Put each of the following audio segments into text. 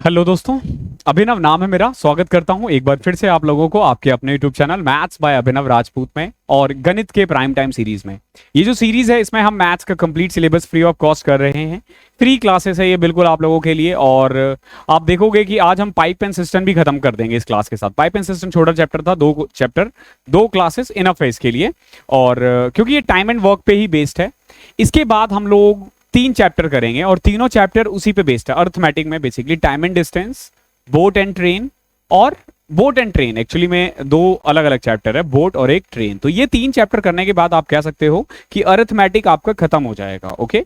Hello दोस्तों। अभिनव नाम है मेरा। स्वागत करता हूं एक बार फिर से आप लोगों को आपके अपने यूट्यूब चैनल मैथ्स बाय अभिनव राजपूत में और गणित के प्राइम टाइम सीरीज में। ये जो सीरीज है इसमें हम मैथ्स का complete syllabus free of cost कर रहे हैं। फ्री क्लासेस है ये बिल्कुल आप लोगों के लिए। और आप देखोगे कि आज हम पाइप एंड सिस्टम भी खत्म कर देंगे इस क्लास के साथ। पाइप एंड सिस्टम छोटा चैप्टर था, दो क्लासेस इनफ है इसके लिए। और क्योंकि ये टाइम एंड वर्क पे ही बेस्ड है। इसके बाद हम लोग 3 चैप्टर करेंगे और तीनों चैप्टर उसी पे बेस्ड है, अर्थमेटिक में। Basically time and distance, boat and train और बोट एंड ट्रेन। एक्चुअली में 2 अलग-अलग चैप्टर है, बोट और एक ट्रेन। तो ये 3 चैप्टर करने के बाद आप कह सकते हो कि अर्थमेटिक आपका खत्म हो जाएगा। ओके,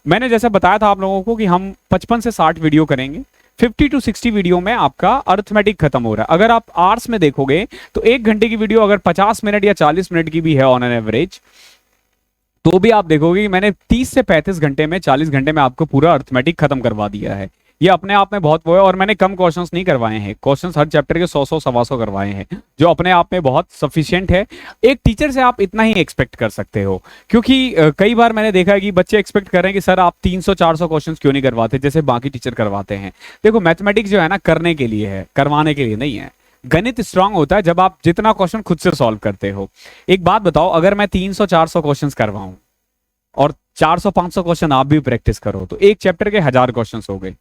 मैंने जैसा बताया था आप लोगों को कि हम 55 से 60 वीडियो करेंगे। 50 to 60 वीडियो में आपका अर्थमेटिक खत्म हो रहा है। अगर आप आर्ट्स में देखोगे तो 1 घंटे की वीडियो अगर 50 मिनट या 40 मिनट की भी है ऑन एन एवरेज, तो भी आप देखोगे कि मैंने 30 से 35 घंटे में, 40 घंटे में आपको पूरा अर्थमेटिक खत्म करवा दिया है। ये अपने आप में बहुत वो है। और मैंने कम क्वेश्चंस नहीं करवाए हैं, क्वेश्चंस हर चैप्टर के 100 सवा 100 करवाए हैं, जो अपने आप में बहुत सफिशिएंट है। एक टीचर से आप इतना ही एक्सपेक्ट कर सकते हो, क्योंकि कई बार मैंने देखा है कि बच्चे एक्सपेक्ट कर रहे हैं कि सर आप 300-400 क्वेश्चंस क्यों नहीं करवाते जैसे बाकी टीचर करवाते हैं। देखो, मैथमेटिक्स जो है ना करने के लिए है, करवाने के लिए नहीं है। गणित स्ट्रांग होता है जब आप जितना क्वेश्चन खुद से सॉल्व करते हो। एक बात बताओ, अगर मैं 300-400 क्वेश्चन करवाऊं और 400-500 क्वेश्चन आप भी प्रैक्टिस करो तो एक चैप्टर के 1000 क्वेश्चन हो गए।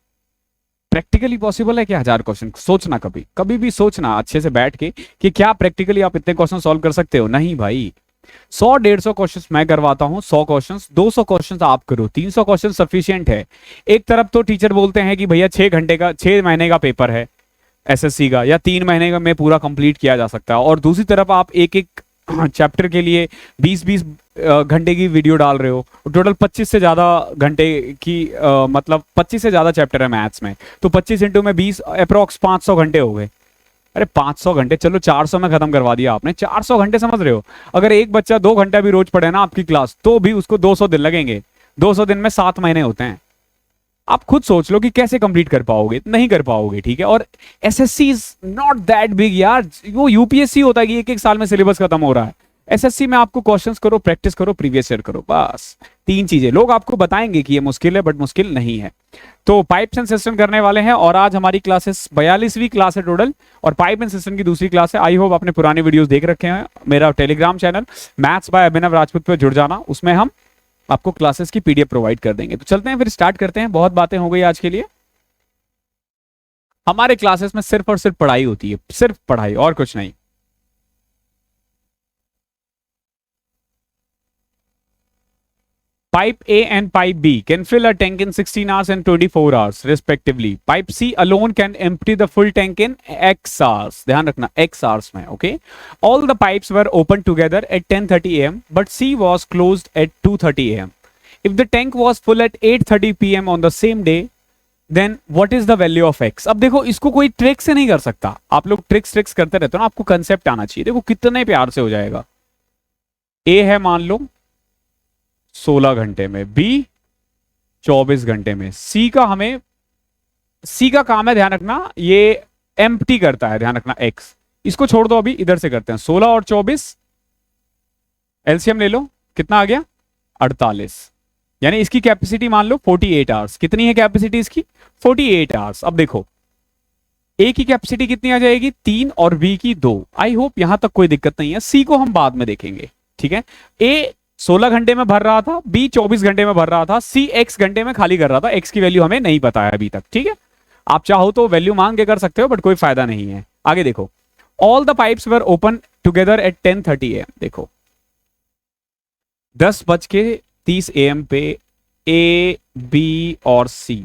प्रैक्टिकली पॉसिबल है क्या 1000 क्वेश्चन? सोचना, कभी कभी भी सोचना अच्छे से बैठ के कि क्या प्रैक्टिकली आप इतने क्वेश्चन सॉल्व कर सकते हो। नहीं भाई, 100-150 क्वेश्चन मैं करवाता हूं, 100 क्वेश्चन, 200 क्वेश्चन आप करो, 300 क्वेश्चन सफिशियंट है। एक तरफ तो टीचर बोलते हैं कि भैया 6 महीने का पेपर है एसएससी का, या 3 महीने का में पूरा कंप्लीट किया जा सकता है। और दूसरी तरफ आप एक एक चैप्टर के लिए 20-20 घंटे की वीडियो डाल रहे हो। टोटल 25 से ज्यादा घंटे की मतलब 25 से ज्यादा चैप्टर है मैथ्स में, तो 25 इंटू में 20 अप्रोक्स 500 घंटे हो गए। अरे 500 घंटे, चलो 400 में खत्म करवा दिया आपने। 400 घंटे समझ रहे हो? अगर एक बच्चा 2 घंटा भी रोज पढ़े ना आपकी क्लास, तो भी उसको 200 दिन लगेंगे। 200 दिन में 7 महीने होते हैं। आप खुद सोच लो कि कैसे कंप्लीट कर पाओगे। नहीं कर पाओगे, ठीक है। और SSC is not that big यार। वो यूपीएससी होता है कि एक एक साल में सिलेबस खत्म हो रहा है। एसएससी में आपको क्वेश्चंस करो, प्रैक्टिस करो, प्रीवियस ईयर करो, बस 3 चीजें। लोग आपको बताएंगे कि ये मुश्किल है, बट मुश्किल नहीं है। तो पाइप्स एंड सिस्टम करने वाले हैं और आज हमारी क्लासेस 42वीं क्लास है टोटल, और पाइप एंड सिस्टम की दूसरी क्लास है। आई होप आपने पुराने वीडियोस देख रखे हैं। मेरा टेलीग्राम चैनल मैथ्स बाय अभिनव राजपूत पे जुड़ जाना, उसमें हम आपको क्लासेस की पीडीएफ प्रोवाइड कर देंगे। तो चलते हैं फिर, स्टार्ट करते हैं। बहुत बातें हो गई आज के लिए। हमारे क्लासेस में सिर्फ और सिर्फ पढ़ाई होती है, सिर्फ पढ़ाई और कुछ नहीं। Pipe A and Pipe B can fill a tank in 16 hours and 24 hours respectively. Pipe C alone can empty the full tank in X hours. ध्यान रखना X hours में, okay? All the pipes were opened together at 10:30 a.m. but C was closed at 2:30 a.m. If the tank was full at 8:30 p.m. on the same day, then what is the value of X? अब देखो, इसको कोई trick से नहीं कर सकता। आप लोग ट्रिक्स करते रहते हो ना, आपको कंसेप्ट आना चाहिए। देखो कितने प्यार से हो जाएगा। A है मान लो 16 घंटे में, B 24 घंटे में, C का काम है, ध्यान रखना, ये एम्प्टी करता है, ध्यान रखना X। इसको छोड़ दो, अभी इधर से करते हैं। 16 और 24 एलसीएम ले लो, कितना आ गया? 48। यानी इसकी कैपेसिटी मान लो 48 आवर्स। कितनी है कैपेसिटी इसकी? 48 आवर्स। अब देखो, A की कैपेसिटी कितनी आ जाएगी? 3 और B की 2। आई होप यहां तक कोई दिक्कत नहीं है। C को हम बाद में देखेंगे, ठीक है। A 16 घंटे में भर रहा था, B 24 घंटे में भर रहा था, C X घंटे में खाली कर रहा था। X की वैल्यू हमें नहीं पता है अभी तक, ठीक है। आप चाहो तो वैल्यू मांग के कर सकते हो, बट कोई फायदा नहीं है। आगे देखो, all the pipes were open together at 10:30 a.m. देखो 10:30 AM पे A, B और C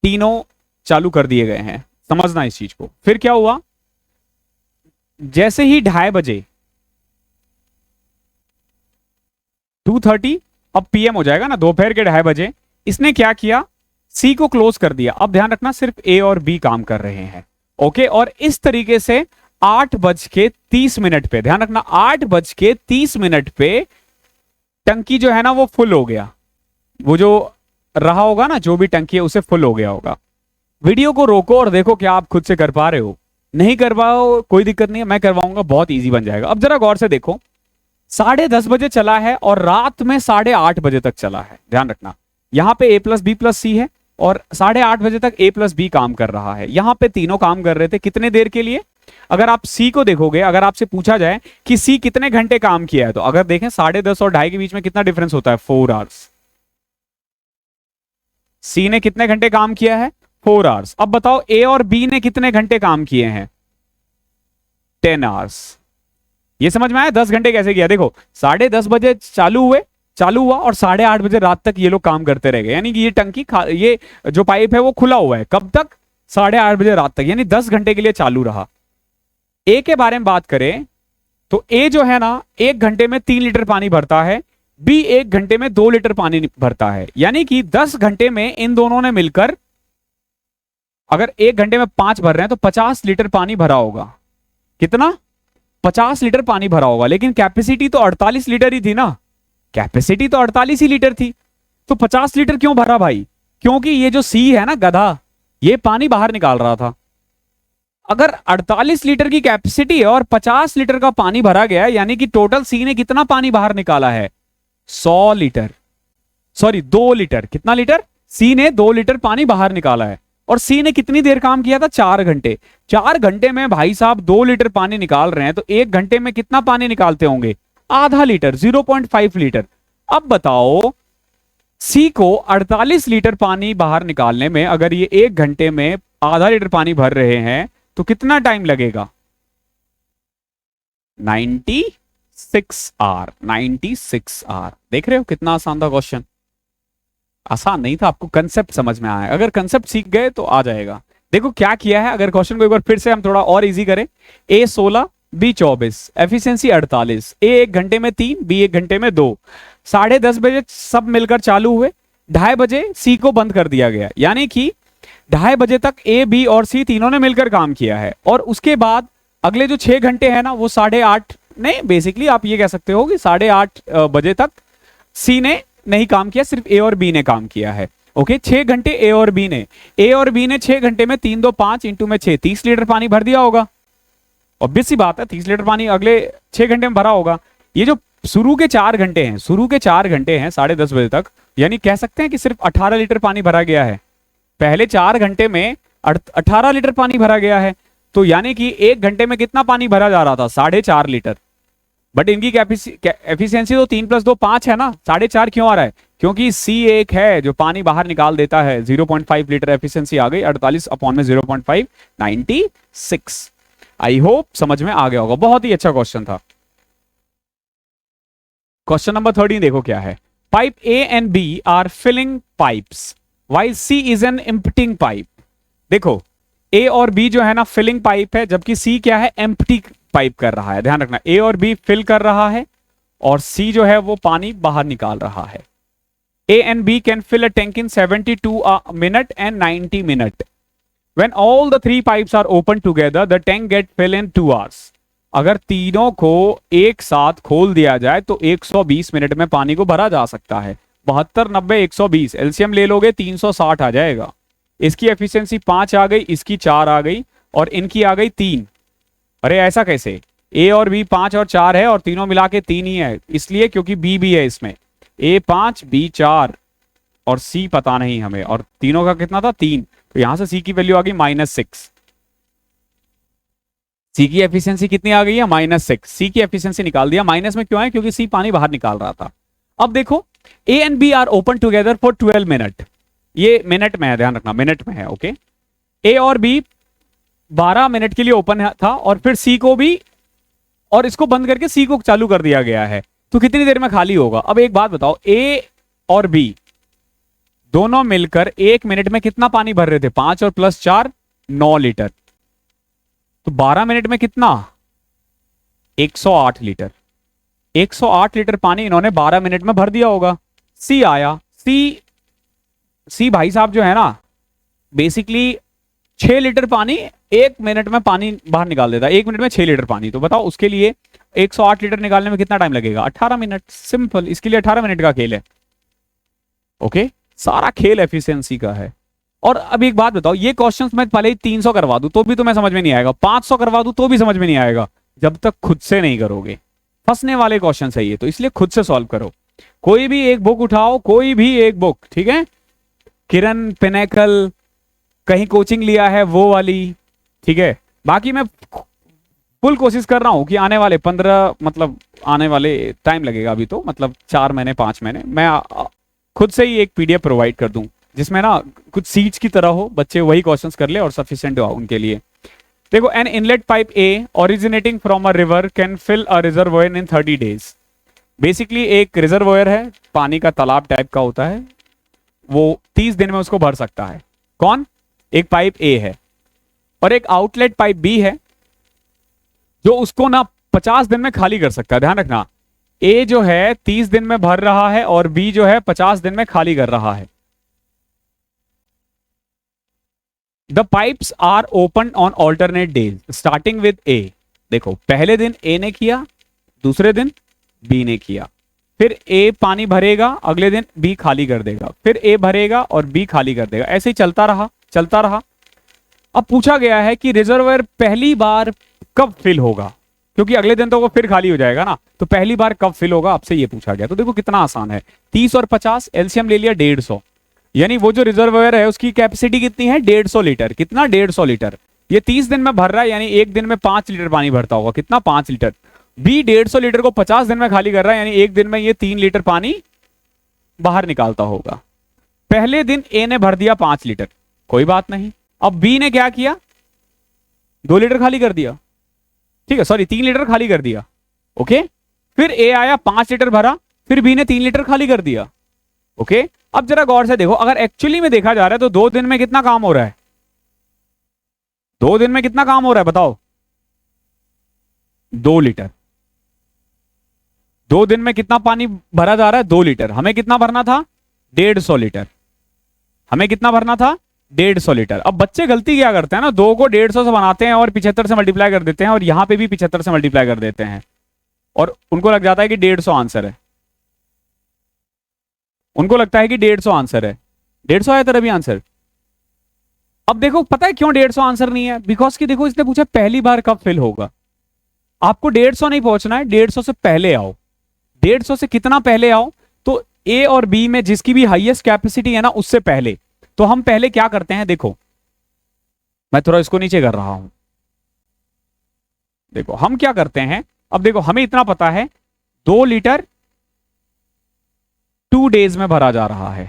तीनों चालू कर दिए गए हैं। समझना इस चीज को। फिर क्या हुआ? जैसे ही 2:30 बजे, 2:30 अब पीएम हो जाएगा ना, दोपहर के 2:30 बजे, इसने क्या किया? सी को क्लोज कर दिया। अब ध्यान रखना, सिर्फ ए और बी काम कर रहे हैं, ओके। और इस तरीके से 8:30 पे, ध्यान रखना, 8:30 पे टंकी जो है ना वो फुल हो गया। वो जो रहा होगा ना, जो भी टंकी है, उसे फुल हो गया होगा। वीडियो को रोको और देखो क्या आप खुद से कर पा रहे हो। नहीं कर पाओ कोई दिक्कत नहीं है, मैं करवाऊंगा, बहुत ईजी बन जाएगा। अब जरा गौर से देखो, 10:30 बजे चला है और रात में 8:30 बजे तक चला है। ध्यान रखना, यहां पे A+B+C है, और 8:30 बजे तक ए प्लस बी काम कर रहा है। यहां पे तीनों काम कर रहे थे कितने देर के लिए? अगर आप सी को देखोगे, अगर आपसे पूछा जाए कि सी कितने घंटे काम किया है, तो अगर देखें 10:30 और 2:30 के बीच में कितना डिफरेंस होता है? 4 आवर्स। सी ने कितने घंटे काम किया है? 4 आवर्स। अब बताओ ए और बी ने कितने घंटे काम किए हैं? 10 आवर्स। ये समझ में आया 10 घंटे कैसे किया? देखो 10:30 बजे चालू हुआ और 8:30 बजे रात तक ये लोग काम करते रह गए, यानी कि ये टंकी ये जो पाइप है वो खुला हुआ है कब तक? 8:30 बजे रात तक, यानी 10 घंटे के लिए चालू रहा। ए के बारे में बात करें तो ए जो है ना 1 घंटे में 3 लीटर पानी भरता है, बी 1 घंटे में 2 लीटर पानी भरता है, यानी कि 10 घंटे में इन दोनों ने मिलकर अगर 1 घंटे में 5 भर रहे हैं तो 50 लीटर पानी भरा होगा। कितना? 50 लीटर पानी भरा होगा, लेकिन कैपेसिटी तो 48 लीटर ही थी ना, कैपेसिटी तो 48 ही लीटर थी, तो 50 लीटर क्यों भरा भाई? क्योंकि ये जो सी है ना गधा, ये पानी बाहर निकाल रहा था। अगर 48 लीटर की कैपेसिटी है और 50 लीटर का पानी भरा गया है, यानी कि टोटल सी ने कितना पानी बाहर निकाला है? 100 लीटर, सॉरी 2 लीटर। कितना लीटर? सी ने 2 लीटर पानी बाहर निकाला है। और सी ने कितनी देर काम किया था? 4 घंटे। 4 घंटे में भाई साहब 2 लीटर पानी निकाल रहे हैं, तो 1 घंटे में कितना पानी निकालते होंगे? आधा लीटर, 0.5 लीटर। अब बताओ सी को 48 लीटर पानी बाहर निकालने में अगर ये 1 घंटे में आधा लीटर पानी भर रहे हैं तो कितना टाइम लगेगा? 96 आवर। 96 आवर। देख रहे हो कितना आसान था क्वेश्चन? आसान नहीं था, आपको कंसेप्ट समझ में आया। अगर कंसेप्ट सीख गए तो आ जाएगा। देखो क्या किया है, अगर क्वेश्चन को एक बार फिर से हम थोड़ा और इजी करें। ए 16, बी 24, एफिशिएंसी 48। ए 1 घंटे में 3, बी 1 घंटे में 2। 10:30 बजे सब मिलकर चालू हुए, 2:30 बजे सी को बंद कर दिया गया, यानी कि 2:30 बजे तक ए, बी और सी तीनों ने मिलकर काम किया है। और उसके बाद अगले जो 6 घंटे हैं ना, वो 8:30 नहीं, बेसिकली आप ये कह सकते हो कि 8:30 बजे तक सी ने नहीं काम किया, सिर्फ ए और बी ने काम किया है। ओके, 6 घंटे ए और बी ने 6 घंटे में 3 2 5 इंटू में 6, 30 लीटर पानी भर दिया होगा। ऑब्वियस सी बात है, 30 लीटर पानी अगले 6 घंटे में भरा होगा। ये जो शुरू के 4 घंटे हैं 10:30 बजे तक, यानी कह सकते हैं कि सिर्फ 18 लीटर पानी भरा गया है। पहले 4 घंटे में 18 लीटर पानी भरा गया है, तो यानी कि 1 घंटे में कितना पानी भरा जा रहा था? 4.5 लीटर। बट इनकी एफिशिएंसी तो 3 + 2 5 है ना, 4.5 क्यों आ रहा है? क्योंकि सी एक है जो पानी बाहर निकाल देता है। 0.5 लीटर एफिशिएंसी आ गई, 48 अपॉन में 0.5, 96। आई होप समझ में आ गया होगा। बहुत ही अच्छा क्वेश्चन था। क्वेश्चन नंबर 13 देखो क्या है। Pipe A and B are filling pipes while C is an emptying pipe. देखो ए और बी जो है ना फिलिंग पाइप है, जबकि सी क्या है? एम्प्टी पाइप कर रहा है। ध्यान रखना, ए और बी फिल कर रहा है और सी जो है वो पानी बाहर निकाल रहा है। A and B can fill a tank in 72 minute and 90 minute. When all the 3 pipes are open together, the tank get fill in 2 hours. अगर तीनों को एक साथ खोल दिया जाए तो 120 मिनट में पानी को भरा जा सकता है। 72, 90, 120 एलसीएम ले लोगे 360 आ जाएगा। इसकी एफिशिएंसी 5 आ गई, इसकी 4 आ गई और इनकी आ गई 3। अरे ऐसा कैसे? ए और बी 5 और 4 है और तीनों मिला के 3 ही है, इसलिए क्योंकि बी भी है इसमें। ए 5, बी 4 और सी पता नहीं हमें, और तीनों का कितना था? 3। तो यहां से सी की वैल्यू आ गई -6। सी की एफिशिएंसी कितनी आ गई है? -6। सी की एफिशिएंसी निकाल दिया। माइनस में क्यों है? क्योंकि सी पानी बाहर निकाल रहा था। अब देखो A and B are open together for 12 minute. ये मिनट में है, ध्यान रखना मिनट में है। ओके, ए और बी 12 मिनट के लिए ओपन था और फिर सी को भी, और इसको बंद करके सी को चालू कर दिया गया है, तो कितनी देर में खाली होगा? अब एक बात बताओ, ए और बी दोनों मिलकर 1 मिनट में कितना पानी भर रहे थे? 5 और +4 9 लीटर। तो 12 मिनट में कितना? 108 लीटर। 108 लीटर पानी इन्होंने 12 मिनट में भर दिया होगा। सी आया, सी भाई साहब जो है ना बेसिकली 6 लीटर पानी 1 मिनट में पानी बाहर निकाल देता है। 1 मिनट में 6 लीटर पानी। तो बताओ उसके लिए 108 लीटर निकालने में कितना टाइम लगेगा? 18 मिनट। सिंपल, इसके लिए 18 मिनट का खेल है। ओके, सारा खेल एफिशिएंसी का है। और अब एक बात बताओ, ये क्वेश्चंस मैं पहले ही 300 करवा दूं तो भी तुम्हें समझ में नहीं आएगा, 500 करवा दूं तो भी समझ में नहीं आएगा, जब तक खुद से नहीं करोगे। फंसने वाले क्वेश्चन है ये, तो इसलिए खुद से सॉल्व करो। कोई भी एक बुक उठाओ, कोई भी एक बुक, ठीक है? किरण पिनेकल, कहीं कोचिंग लिया है वो वाली, ठीक है। बाकी मैं फुल कोशिश कर रहा हूं कि आने वाले 15 मतलब आने वाले टाइम लगेगा अभी तो, मतलब 4 महीने 5 महीने मैं खुद से ही एक पीडीएफ प्रोवाइड कर दूं जिसमें ना कुछ सीट्स की तरह हो, बच्चे वही क्वेश्चंस कर ले और सफिशिएंट हो उनके लिए। देखो, an inlet pipe A originating from a river can fill a reservoir in 30 days. Basically एक रिजर्वोयर है, पानी का तालाब टाइप का होता है, वो 30 दिन में उसको भर सकता है। कौन? एक पाइप ए है, और एक आउटलेट पाइप बी है जो उसको ना 50 दिन में खाली कर सकता है। ध्यान रखना, ए जो है 30 दिन में भर रहा है और बी जो है 50 दिन में खाली कर रहा है। The pipes are open on alternate days starting with A. देखो, पहले दिन ए ने किया, दूसरे दिन बी ने किया, फिर ए पानी भरेगा, अगले दिन बी खाली कर देगा, फिर ए भरेगा और बी खाली कर देगा, ऐसे ही चलता रहा चलता रहा। अब पूछा गया है कि रिजर्वायर पहली बार कब फिल होगा, क्योंकि अगले दिन तो वो फिर खाली हो जाएगा ना, तो पहली बार कब फिल होगा आपसे ये पूछा गया। तो देखो कितना आसान है, 30 और 50 एलसीएम ले लिया 150, यानी वो जो रिजर्वायर है उसकी कैपेसिटी कितनी है? 150 लीटर। कितना? 150 लीटर। ये 30 दिन में भर रहा है, यानी एक दिन में 5 लीटर पानी भरता होगा। कितना? 5 लीटर। बी 150 लीटर को 50 दिन में खाली कर रहा है, यानी एक दिन में ये 3 लीटर पानी बाहर निकालता होगा। पहले दिन ए ने भर दिया 5 लीटर, कोई बात नहीं। अब बी ने क्या किया? 2 लीटर खाली कर दिया, ठीक है, सॉरी 3 लीटर खाली कर दिया, ओके। फिर ए आया 5 लीटर भरा, फिर बी ने 3 लीटर खाली कर दिया, ओके। अब जरा गौर से देखो, अगर एक्चुअली में देखा जा रहा है तो 2 दिन में कितना काम हो रहा है? 2 दिन में कितना काम हो रहा है बताओ? 2 लीटर। 2 दिन में कितना पानी भरा जा रहा है? 2 लीटर। हमें कितना भरना था? 150 लीटर। हमें कितना भरना था? 150 लीटर। अब बच्चे गलती क्या करते हैं ना, 2 को 150 से बनाते हैं और 75 से मल्टीप्लाई कर देते हैं, और यहां पे भी 75 से मल्टीप्लाई कर देते हैं, और उनको लग जाता है कि 150 आंसर है। उनको लगता है कि 150 आंसर है। 150 आया तेरा भी आंसर। अब देखो, पता है क्यों 150 आंसर नहीं है? बिकॉज कि देखो, इसने पूछा पहली बार कब फिल होगा। आपको 150 नहीं पहुंचना है, 150 से पहले आओ। 150 से कितना पहले आओ? तो ए और बी में जिसकी भी हाईएस्ट कैपेसिटी है ना, उससे पहले। तो हम पहले क्या करते हैं, देखो मैं थोड़ा इसको नीचे कर रहा हूं। देखो हम क्या करते हैं, अब देखो हमें इतना पता है 2 लीटर 2 डेज में भरा जा रहा है,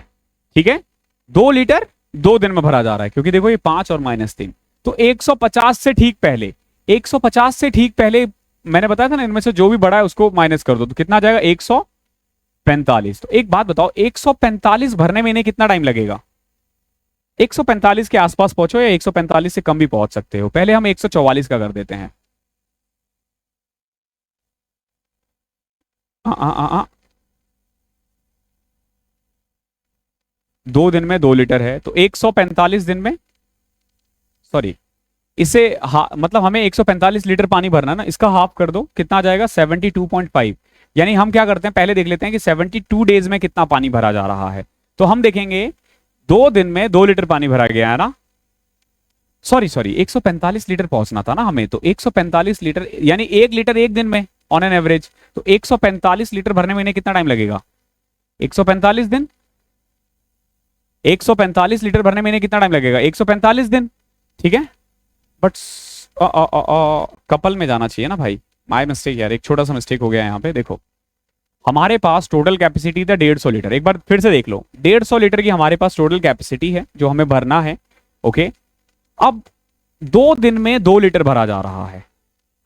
ठीक है। 2 लीटर 2 दिन में भरा जा रहा है, क्योंकि देखो ये 5 और -3, तो 150 से ठीक पहले, 150 से ठीक पहले मैंने बताया था ना, इनमें से जो भी बड़ा है उसको माइनस कर दो, तो कितना आ जाएगा? 145। तो एक बात बताओ, 145 भरने में इन्हें कितना टाइम लगेगा? 145 के आसपास पहुंचो, या 145 से कम भी पहुंच सकते हो। पहले हम 144 का कर देते हैं। आ, आ, आ, आ, 2 दिन में 2 लीटर है, तो 145 दिन में, सॉरी इसे मतलब हमें 145 लीटर पानी भरना ना, इसका हाफ कर दो, कितना आ जाएगा? 72.5। यानी हम क्या करते हैं, पहले देख लेते हैं कि 72 डेज में कितना पानी भरा जा रहा है। तो हम देखेंगे 2 दिन में 2 लीटर पानी भरा गया है ना, सॉरी 145 लीटर पहुंचना था ना हमें, तो 145 लीटर यानी 1 लीटर एक दिन में ऑन एन एवरेज। तो 145 लीटर भरने में इन्हें कितना टाइम लगेगा? 145 दिन। 145 लीटर भरने में इन्हें कितना टाइम लगेगा? 145 दिन, ठीक है। बट कपल में जाना चाहिए ना भाई, माय मिस्टेक यार, एक छोटा सा मिस्टेक हो गया यहाँ पे। देखो हमारे पास टोटल कैपेसिटी था 150 लीटर, एक बार फिर से देख लो, 150 लीटर की हमारे पास टोटल कैपेसिटी है जो हमें भरना है, ओके। अब 2 दिन में 2 लीटर भरा जा रहा है।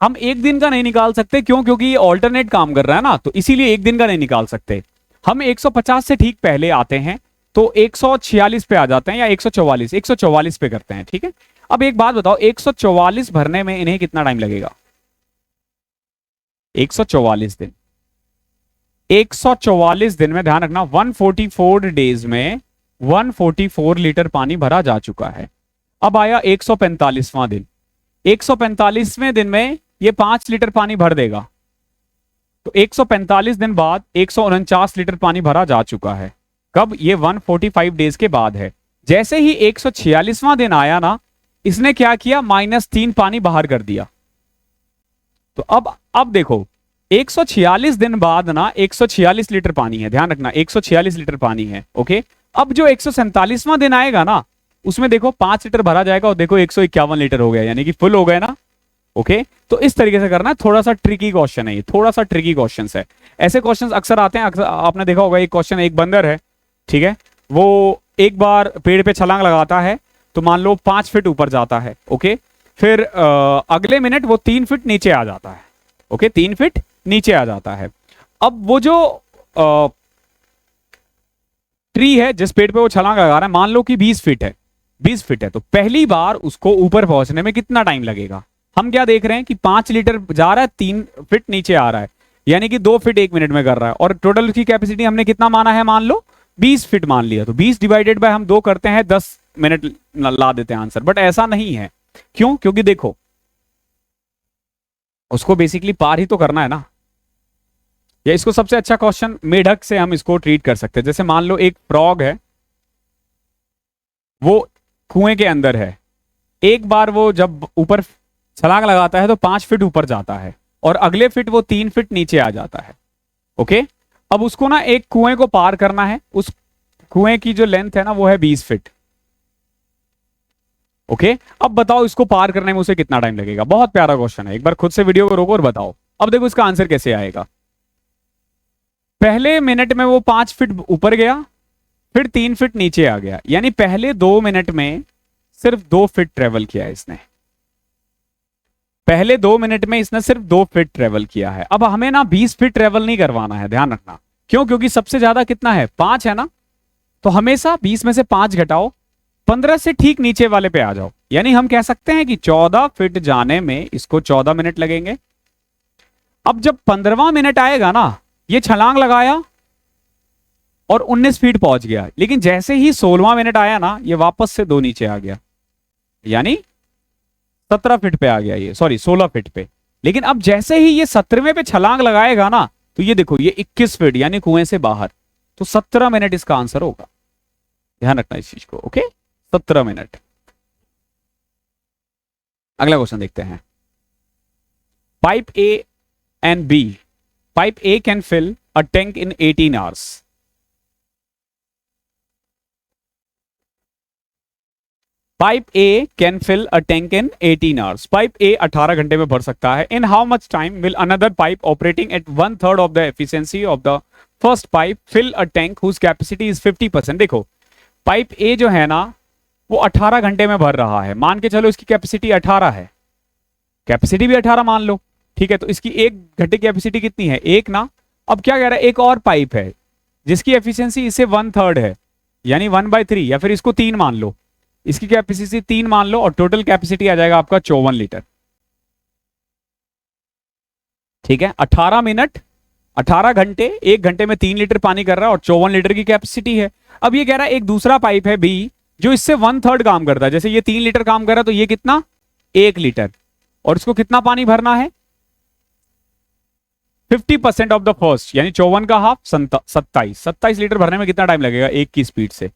हम एक दिन का नहीं निकाल सकते, क्यों? क्योंकि ये ऑल्टरनेट काम कर रहा है ना, तो इसीलिए एक दिन का नहीं निकाल सकते। हम 150 से ठीक पहले आते हैं, तो 146 पे आ जाते हैं, या 144 पे करते हैं, ठीक है। अब एक बात बताओ, 144 भरने में इन्हें कितना टाइम लगेगा? 144 दिन। 144 दिन में ध्यान रखना 144 डेज में 144 लीटर पानी भरा जा चुका है। अब आया 145वां दिन। 145वें दिन में ये 5 लीटर पानी भर देगा, तो 145 दिन बाद 149 लीटर पानी भरा जा चुका है। कब? ये 145 डेज के बाद है। जैसे ही 146वां दिन आया ना, इसने क्या किया? -3 पानी बाहर कर दिया। तो अब देखो 146 दिन बाद ना 146 लीटर पानी है, ध्यान रखना 146 लीटर पानी है, ओके। अब जो 147वां दिन आएगा ना, उसमें देखो 5 लीटर भरा जाएगा और देखो 151 लीटर हो गया, यानी कि फुल हो गया ना। ओके, तो इस तरीके से करना है। थोड़ा सा ट्रिकी क्वेश्चन है ये, थोड़ा सा ट्रिकी क्वेश्चन है। ऐसे क्वेश्चन अक्सर आते हैं, अक्सर आपने देखा होगा। एक क्वेश्चन, एक बंदर है, ठीक है, वो एक बार पेड़ पे छलांग लगाता है, तो मान लो 5 फीट ऊपर जाता है। ओके, फिर अगले मिनट वो 3 फीट नीचे आ जाता है। ओके, 3 फीट नीचे आ जाता है। अब वो जो ट्री है जिस पेड़ पे वो छलांग लगा रहा है, मान लो कि 20 फीट है, 20 फीट है, तो पहली बार उसको ऊपर पहुंचने में कितना टाइम लगेगा? हम क्या देख रहे हैं कि 5 लीटर जा रहा है, 3 फीट नीचे आ रहा है, यानी कि 2 फीट 1 मिनट में कर रहा है। और टोटल उसकी कैपेसिटी हमने कितना माना है? मान लो 20 फीट मान लिया, तो 20 डिवाइडेड बाय हम 2 करते हैं, 10 मिनट ला देते हैं आंसर। बट ऐसा नहीं है। क्यों? क्योंकि देखो, उसको बेसिकली पार ही तो करना है ना। या इसको सबसे अच्छा क्वेश्चन मेढक से हम इसको ट्रीट कर सकते हैं। जैसे मान लो एक फ्रॉग है, वो कुएं के अंदर है, एक बार वो जब ऊपर छलांग लगाता है तो 5 फीट ऊपर जाता है, और अगले फीट वो 3 फीट नीचे आ जाता है। ओके, अब उसको ना एक कुएं को पार करना है। उस कुएं की जो लेंथ है ना, वो है 20 फीट। ओके, अब बताओ इसको पार करने में उसे कितना टाइम लगेगा? बहुत प्यारा क्वेश्चन है, एक बार खुद से वीडियो को रोको और बताओ। अब देखो इसका आंसर कैसे आएगा। पहले मिनट में वो 5 फीट ऊपर गया, फिर 3 फीट नीचे आ गया, यानी पहले 2 मिनट में सिर्फ 2 फीट ट्रेवल किया है इसने। पहले 2 मिनट में इसने सिर्फ 2 फीट ट्रेवल किया है। अब हमें ना 20 फीट ट्रेवल नहीं करवाना है, ध्यान रखना। क्यों? क्योंकि सबसे ज्यादा कितना है? 5 है ना। तो हमेशा 20 में से 5 घटाओ, 15 से ठीक नीचे वाले पे आ जाओ। यानी हम कह सकते हैं कि 14 फीट जाने में इसको 14 मिनट लगेंगे। अब जब 15वां मिनट आएगा ना, ये छलांग लगाया और 19 फीट पहुंच गया, लेकिन जैसे ही 16वां मिनट आया ना, ये वापस से 2 नीचे आ गया, यानी 17 फीट पे आ गया ये, सॉरी 16 फीट पे। लेकिन अब जैसे ही ये 17वें पे छलांग लगाएगा ना, तो ये देखो ये 21 फीट, यानी कुएं से बाहर। तो 17 मिनट इसका आंसर होगा। ध्यान रखना इस चीज को। Okay, 17 minute. अगला क्वेश्चन देखते हैं। Pipe A and B, pipe A can fill a tank in 18 hours. Pipe A can fill a tank in 18 hours. Pipe A 18 घंटे में भर सकता है। In how much time will another pipe operating at 1/3 of the efficiency of the first pipe fill a tank whose capacity is 50%। देखो, pipe A जो है ना, वो 18 घंटे में भर रहा है। मान के चलो इसकी कैपेसिटी 18 है, कैपेसिटी भी 18 मान लो, ठीक है। तो इसकी 1 घंटे की कैपेसिटी कितनी है? 1 ना। अब क्या कह रहा है, एक और पाइप है जिसकी एफिशिएंसी इससे 1/3 है, यानी 1/3, या फिर इसको 3 मान लो, इसकी कैपेसिटी 3 मान लो, और टोटल कैपेसिटी आ जाएगा आपका 54 लीटर। ठीक है, 18 मिनट, 18 घंटे, 1 घंटे में 3 लीटर पानी कर रहा है और 54 लीटर की कैपेसिटी है। अब ये कह रहा है एक दूसरा पाइप है बी, जो इससे 1/3 काम करता है। जैसे ये 3 लीटर काम कर रहा है, तो ये कितना? 1 लीटर। और इसको कितना पानी भरना है? 50% ऑफ द फर्स्ट, यानी 54 का हाफ 27 लीटर भरने में कितना टाइम लगेगा? 1 की स्पीड से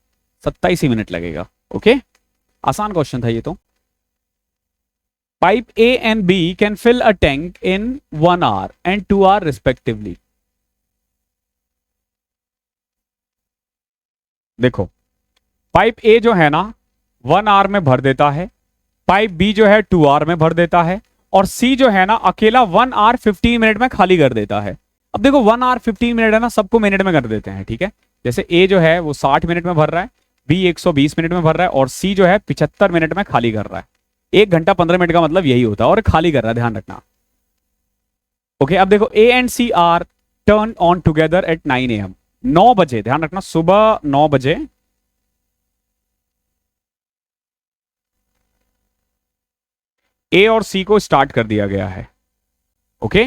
27 ही मिनट लगेगा। ओके, आसान क्वेश्चन था ये तो। Pipe A and B can fill a tank in 1 hour and 2 hour respectively. देखो, पाइप ए जो है ना 1 आवर में भर देता है, पाइप बी जो है 2 आवर में भर देता है, और सी जो है ना अकेला 1 आवर 15 मिनट में खाली कर देता है। अब देखो 1 आवर 15 मिनट है ना, सबको मिनट में कर देते हैं, ठीक है। जैसे ए जो है वो 60 मिनट में भर रहा है, बी 120 मिनट में भर रहा है, और सी जो है 75 मिनट में खाली कर रहा है। 1 घंटा 15 मिनट का मतलब यही होता है, और खाली कर रहा है, ध्यान रखना। ओके, अब देखो A and C are turn on together at 9 AM, 9 बजे, ध्यान रखना, सुबह 9 बजे ए और सी को स्टार्ट कर दिया गया है। Okay,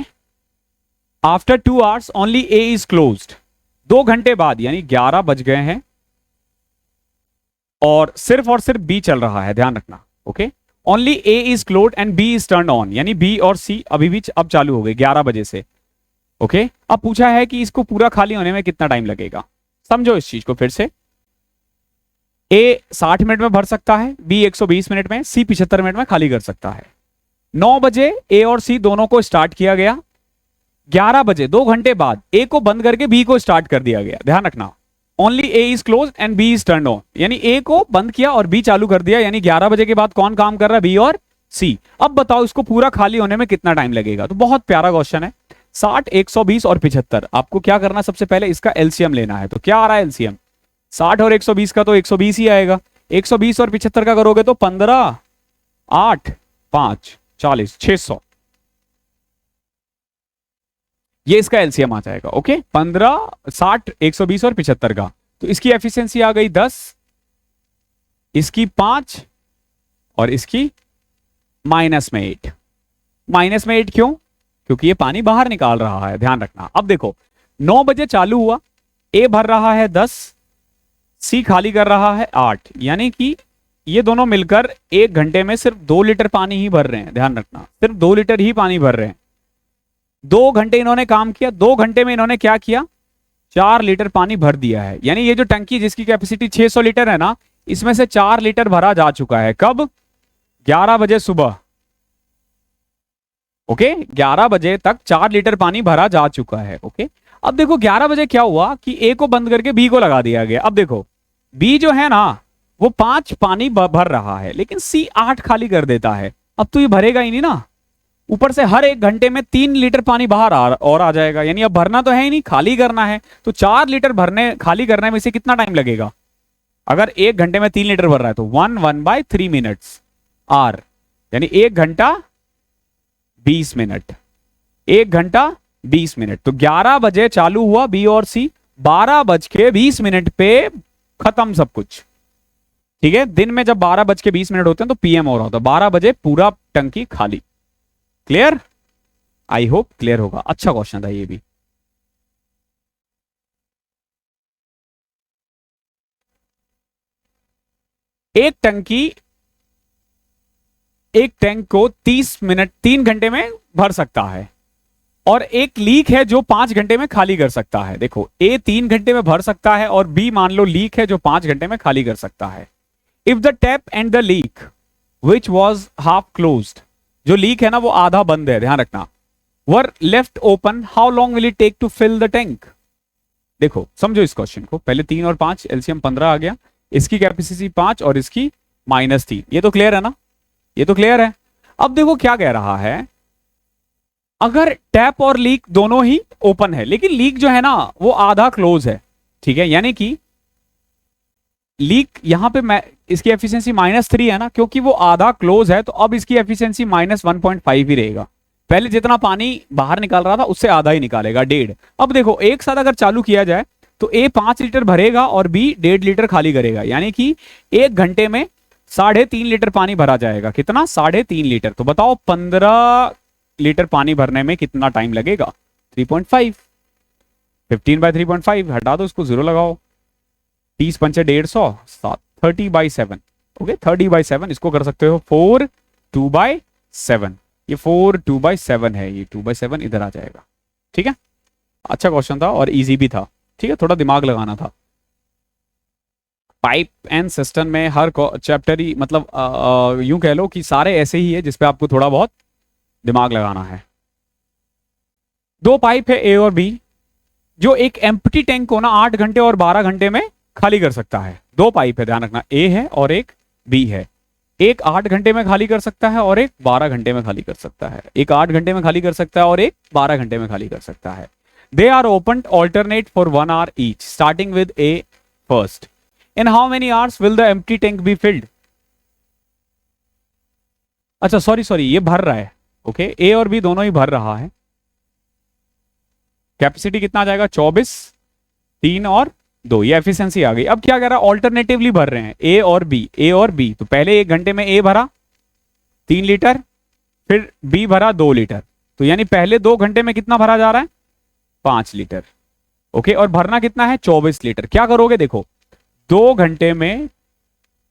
after 2 hours only A is closed. 2 घंटे बाद, यानी 11 बज गए हैं, और सिर्फ बी चल रहा है, ध्यान रखना। Okay, only A is close and B is turn on, यानी बी और सी अभी भी अब चालू हो गए 11 बजे से। ओके, अब पूछा है कि इसको पूरा खाली होने में कितना टाइम लगेगा। समझो इस चीज को फिर से। ए 60 मिनट में भर सकता है, बी 120 मिनट में, सी 75 मिनट में खाली कर सकता है। 9 बजे ए और सी दोनों को स्टार्ट किया गया, 11 बजे 2 घंटे बाद ए को बंद करके बी को स्टार्ट कर दिया गया, ध्यान रखना। Only A is close and B is turn on, यानी ए को बंद किया और बी चालू कर दिया, यानी 11 बजे के बाद कौन काम कर रहा है, बी और सी। अब बताओ इसको पूरा खाली होने में कितना टाइम लगेगा। तो बहुत प्यारा क्वेश्चन है। 60, 120 और 75, आपको क्या करना है, सबसे पहले इसका एलसीएम लेना है। तो क्या आ रहा है एलसीएम, 60 और 120 का तो 120 ही आएगा। 120 और 75 का करोगे तो 15, 8, 5, 40, 600, ये इसका एलसीएम आ जाएगा। ओके, 15, 60, 120 और 75 का। तो इसकी एफिशिएंसी आ गई 10, इसकी 5 और इसकी माइनस में 8। माइनस में 8 क्यों, क्योंकि ये पानी बाहर निकाल रहा है, ध्यान रखना। अब देखो 9 बजे चालू हुआ, ए भर रहा है 10, सी खाली कर रहा है 8, यानी कि ये दोनों मिलकर 1 घंटे में सिर्फ 2 लीटर पानी ही भर रहे हैं, ध्यान रखना, सिर्फ 2 लीटर ही पानी भर रहे हैं। 2 घंटे इन्होंने काम किया, 2 घंटे में इन्होंने क्या किया, 4 लीटर पानी भर दिया है। यानी ये जो टंकी जिसकी कैपेसिटी 600 लीटर है ना, इसमें से 4 लीटर भरा जा चुका है। कब, 11 बजे सुबह। ओके, 11 बजे तक 4 लीटर पानी भरा जा चुका है। ओके, अब देखो 11 बजे क्या हुआ कि ए को बंद करके बी को लगा दिया गया। अब देखो बी जो है ना वो 5 पानी भर रहा है, लेकिन सी 8 खाली कर देता है। अब तो ये भरेगा ही नहीं ना, ऊपर से हर 1 घंटे में 3 लीटर पानी बाहर और आ जाएगा, यानी अब भरना तो है ही नहीं, खाली करना है। तो 4 लीटर भरने खाली करने में से कितना टाइम लगेगा, अगर 1 घंटे में 3 लीटर भर रहा है तो 1/3 मिनट्स आर, यानी 1 घंटा 20 मिनट, 1 घंटा 20 मिनट। तो 11 बजे चालू हुआ बी और सी, 12:20 पे खत्म सब कुछ। ठीक है, दिन में जब 12:20 होते हैं तो पीएम हो रहा होता है, 12 बजे पूरा टंकी खाली। क्लियर, आई होप क्लियर होगा। अच्छा क्वेश्चन था ये भी। एक टैंक को 30 मिनट 3 घंटे में भर सकता है, और एक लीक है जो 5 घंटे में खाली कर सकता है। देखो ए 3 घंटे में भर सकता है और बी मान लो लीक है जो 5 घंटे में खाली कर सकता है। If the tap and the leak which was half closed, जो लीक है ना वो आधा बंद है, ध्यान रखना, were left open, how long will it take to fill the tank. देखो समझो इस क्वेश्चन को, पहले 3 और 5 एलसीएम 15 आ गया, इसकी कैपेसिटी 5 और इसकी -3। ये तो क्लियर है ना, ये तो क्लियर है। अब देखो क्या कह रहा है, अगर टैप और लीक दोनों ही ओपन है, लेकिन लीक जो है ना वो आधा क्लोज है, ठीक है, यानी कि लीक यहां पे मैं इसकी एफिशिएंसी -3 है ना, क्योंकि वो आधा क्लोज है, तो अब इसकी एफिशिएंसी -1.5 ही रहेगा। पहले जितना पानी बाहर निकाल रहा था उससे आधा ही निकालेगा, 1.5। अब देखो एक साथ अगर चालू किया जाए तो ए 5 लीटर भरेगा और बी 1.5 लीटर खाली करेगा, यानी कि 1 घंटे में 3.5 लीटर पानी भरा जाएगा। कितना, 3.5 लीटर। तो बताओ 15 लीटर पानी भरने में कितना टाइम लगेगा, 3.5। 15/3.5 हटा दो, उसको 0 लगाओ, 30 पंचे 150, 30/7। ओके, 30/7 इसको कर सकते हो 4 2/7। ये 4 2/7 है, ये 2/7 इधर आ जाएगा। ठीक है, अच्छा क्वेश्चन था और इजी भी था। ठीक है, थोड़ा दिमाग लगाना था। पाइप एंड सिस्टम में हर चैप्टर ही मतलब यूं कह लो कि सारे ऐसे ही है जिसपे आपको थोड़ा बहुत दिमाग लगाना है। 2 पाइप है ए और बी, जो एक एम्प्टी टैंक को ना 8 घंटे और 12 घंटे में खाली कर सकता है। 2 पाइप है, ध्यान रखना, ए है और एक बी है। एक 8 घंटे में खाली कर सकता है और एक 12 घंटे में खाली कर सकता है। एक 8 घंटे में खाली कर सकता है और एक 12 घंटे में खाली कर सकता है। They are opened alternate for 1 hour each, starting with A first. In how many hours will the empty tank be filled. अच्छा सॉरी, ये भर रहा है। ओके, ए और बी दोनों ही भर रहा है। कैपेसिटी कितना आ जाएगा, 24, 3 और 2, ये एफिशिएंसी आ गई। अब क्या कह रहा है, ऑल्टरनेटिवली भर रहे हैं ए और बी। तो पहले 1 घंटे में ए भरा 3 लीटर, फिर बी भरा 2 लीटर, तो यानी पहले 2 घंटे में कितना भरा जा रहा है, 5 लीटर। ओके, और भरना कितना है, 24 लीटर। क्या करोगे, देखो 2 घंटे में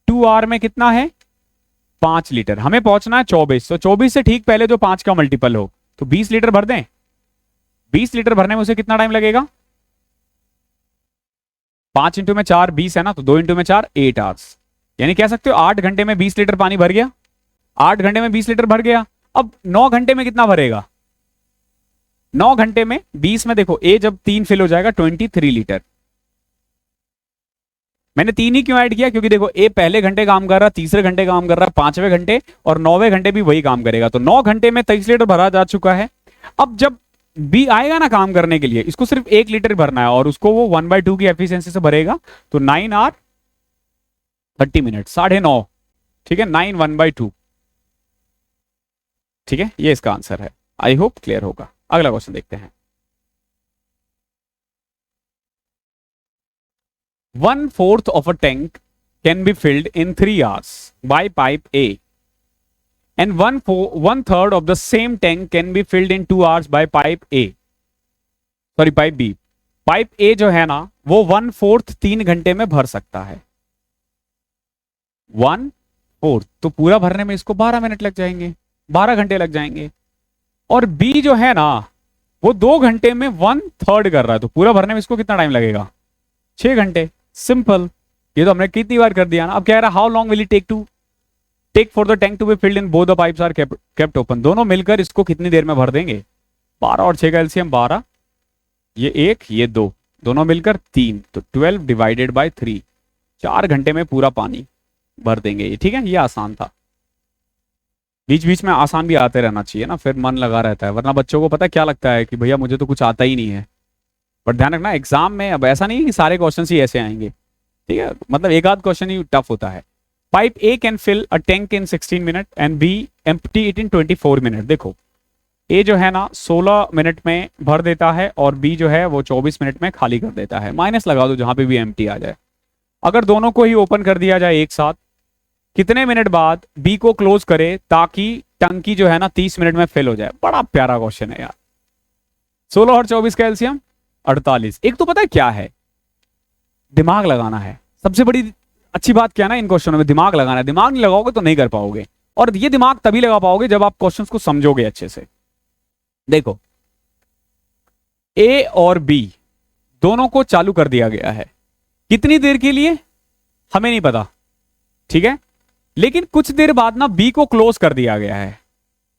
2 आवर में कितना है, 5 लीटर, हमें पहुंचना है 24, तो 24 से ठीक पहले जो 5 का मल्टीपल हो, तो 20 लीटर भर दें। 20 लीटर भरने में उसे कितना टाइम लगेगा, 5 इंटू में 4 20 है ना, तो 2 इंटू में 4 8 आवर्स। यानी कह सकते हो 8 घंटे में 20 लीटर पानी भर गया। 8 घंटे में 20 लीटर भर गया। अब 9 घंटे में कितना भरेगा, 9 घंटे में 20 में देखो ए जब 3 फिल हो जाएगा 23 लीटर, मैंने 3 ही क्यों ऐड किया, क्योंकि देखो ए पहले घंटे काम कर रहा है, तीसरे घंटे काम कर रहा है, 5वें घंटे और 9वें घंटे भी वही काम करेगा, तो 9 घंटे में 23 लीटर भरा जा चुका है। अब जब बी आएगा ना काम करने के लिए, इसको सिर्फ 1 लीटर भरना है और उसको वो 1/2 की एफिशिएंसी से भरेगा, तो 9 आवर 30 मिनट, 9:30, ठीक है, 9 1/2, ठीक है, ये इसका आंसर है। आई होप क्लियर होगा। अगला क्वेश्चन देखते हैं। 1/4 of a tank can be filled in 3 hours by pipe A, and 1/3 of the same tank can be filled in 2 hours by pipe A, sorry pipe B। Pipe A जो है ना वो 1/4 3 घंटे में भर सकता है, 1/4, तो पूरा भरने में इसको 12 मिनट लग जाएंगे, 12 घंटे लग जाएंगे। और B जो है ना वो 2 घंटे में 1/3 कर रहा है, तो पूरा भरने में इसको कितना टाइम लगेगा, 6 घंटे। सिंपल, ये तो हमने कितनी बार कर दिया ना। अब कह रहा how long will it take for the tank to be filled in both the pipes are kept open, दोनों मिलकर इसको कितनी देर में भर देंगे, 12 और 6 का एलसीएम 12, ये 1 ये 2, दोनों मिलकर 3, तो 12 डिवाइडेड बाय 3, 4 घंटे में पूरा पानी भर देंगे ये, ठीक है। ये आसान था, बीच बीच में आसान भी आते रहना चाहिए ना, फिर मन लगा रहता है, वरना बच्चों को पता क्या लगता है कि भैया मुझे तो कुछ आता ही नहीं है। बट ध्यान रखना एग्जाम में अब ऐसा नहीं कि सारे क्वेश्चन ही ऐसे आएंगे, ठीक है, मतलब एक आध क्वेश्चन ही टफ होता है। Pipe A can fill a tank in 16 minute and B empty it in 24 minute. देखो ए जो है ना 16 मिनट में भर देता है और बी जो है वो 24 मिनट में खाली कर देता है। माइनस लगा दो जहां पे भी एम्प्टी आ जाए। अगर दोनों को ही ओपन कर दिया जाए एक साथ, कितने मिनट बाद बी को क्लोज करे ताकि टंकी जो है ना 30 मिनट में फिल हो जाए। बड़ा प्यारा क्वेश्चन है यार। 16 और 24 का एलसीएम 48। एक तो पता है क्या है, दिमाग लगाना है। सबसे बड़ी अच्छी बात क्या है ना इन क्वेश्चनों में, दिमाग लगाना है। दिमाग नहीं लगाओगे तो नहीं कर पाओगे, और ये दिमाग तभी लगा पाओगे जब आप क्वेश्चंस को समझोगे अच्छे से। देखो ए और बी दोनों को चालू कर दिया गया है, कितनी देर के लिए हमें नहीं पता, ठीक है, लेकिन कुछ देर बाद ना बी को क्लोज कर दिया गया है,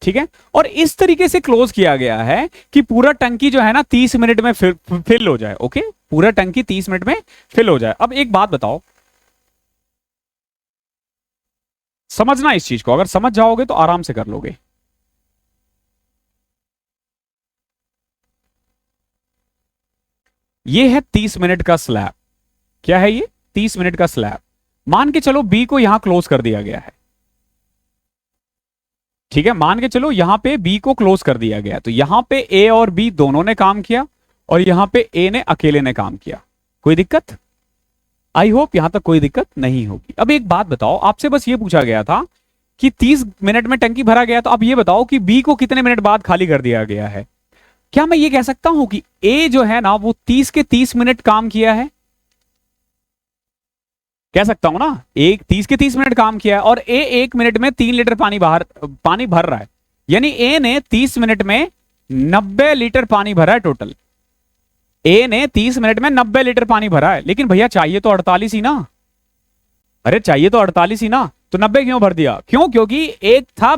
ठीक है, और इस तरीके से क्लोज किया गया है कि पूरा टंकी जो है ना 30 मिनट में फिल हो जाए। ओके, पूरा टंकी 30 मिनट में फिल हो जाए। अब एक बात बताओ, समझना इस चीज को, अगर समझ जाओगे तो आराम से कर लोगे। ये है 30 मिनट का स्लैब। क्या है ये? 30 मिनट का स्लैब। मान के चलो बी को यहां क्लोज कर दिया गया है, ठीक है, मान के चलो यहां पे बी को क्लोज कर दिया गया, तो यहां पे ए और बी दोनों ने काम किया और यहां पे ए ने अकेले ने काम किया। कोई दिक्कत? आई होप यहां तक कोई दिक्कत नहीं होगी। अब एक बात बताओ, आपसे बस ये पूछा गया था कि 30 मिनट में टंकी भरा गया, तो अब ये बताओ कि बी को कितने मिनट बाद खाली कर दिया गया है। क्या मैं ये कह सकता हूं कि ए जो है ना वो 30 के 30 मिनट काम किया है? कह सकता हूं ना, एक 30 के 30 मिनट काम किया है और ए 1 मिनट में 3 लीटर पानी भर रहा है, यानी ए ने 30 मिनट में 90 लीटर पानी भरा है टोटल। ए ने 30 मिनट में 90 लीटर पानी भरा है, लेकिन भैया चाहिए तो 48 ही ना। अरे चाहिए तो 48 ही ना, तो 90 क्यों भर दिया? क्यों? क्योंकि एक था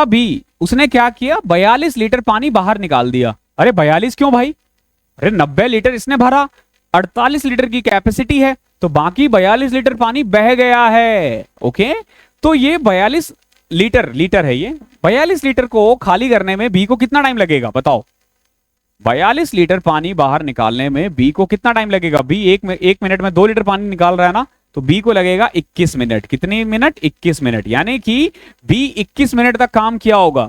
बी, उसने क्या किया, 42 लीटर पानी बाहर निकाल दिया। अरे 42 क्यों भाई? अरे 90 लीटर इसने भरा, 48 लीटर की कैपेसिटी है, तो बाकी 42 लीटर पानी बह गया है। ओके, तो ये 42 लीटर है, ये 42 लीटर को खाली करने में बी को कितना टाइम लगेगा बताओ? 42 लीटर पानी बाहर निकालने में बी को कितना टाइम लगेगा? बी एक मिनट में 2 लीटर पानी निकाल रहा है ना, तो बी को लगेगा 21 मिनट। कितने मिनट? 21 मिनट, यानी कि बी 21 मिनट तक काम किया होगा।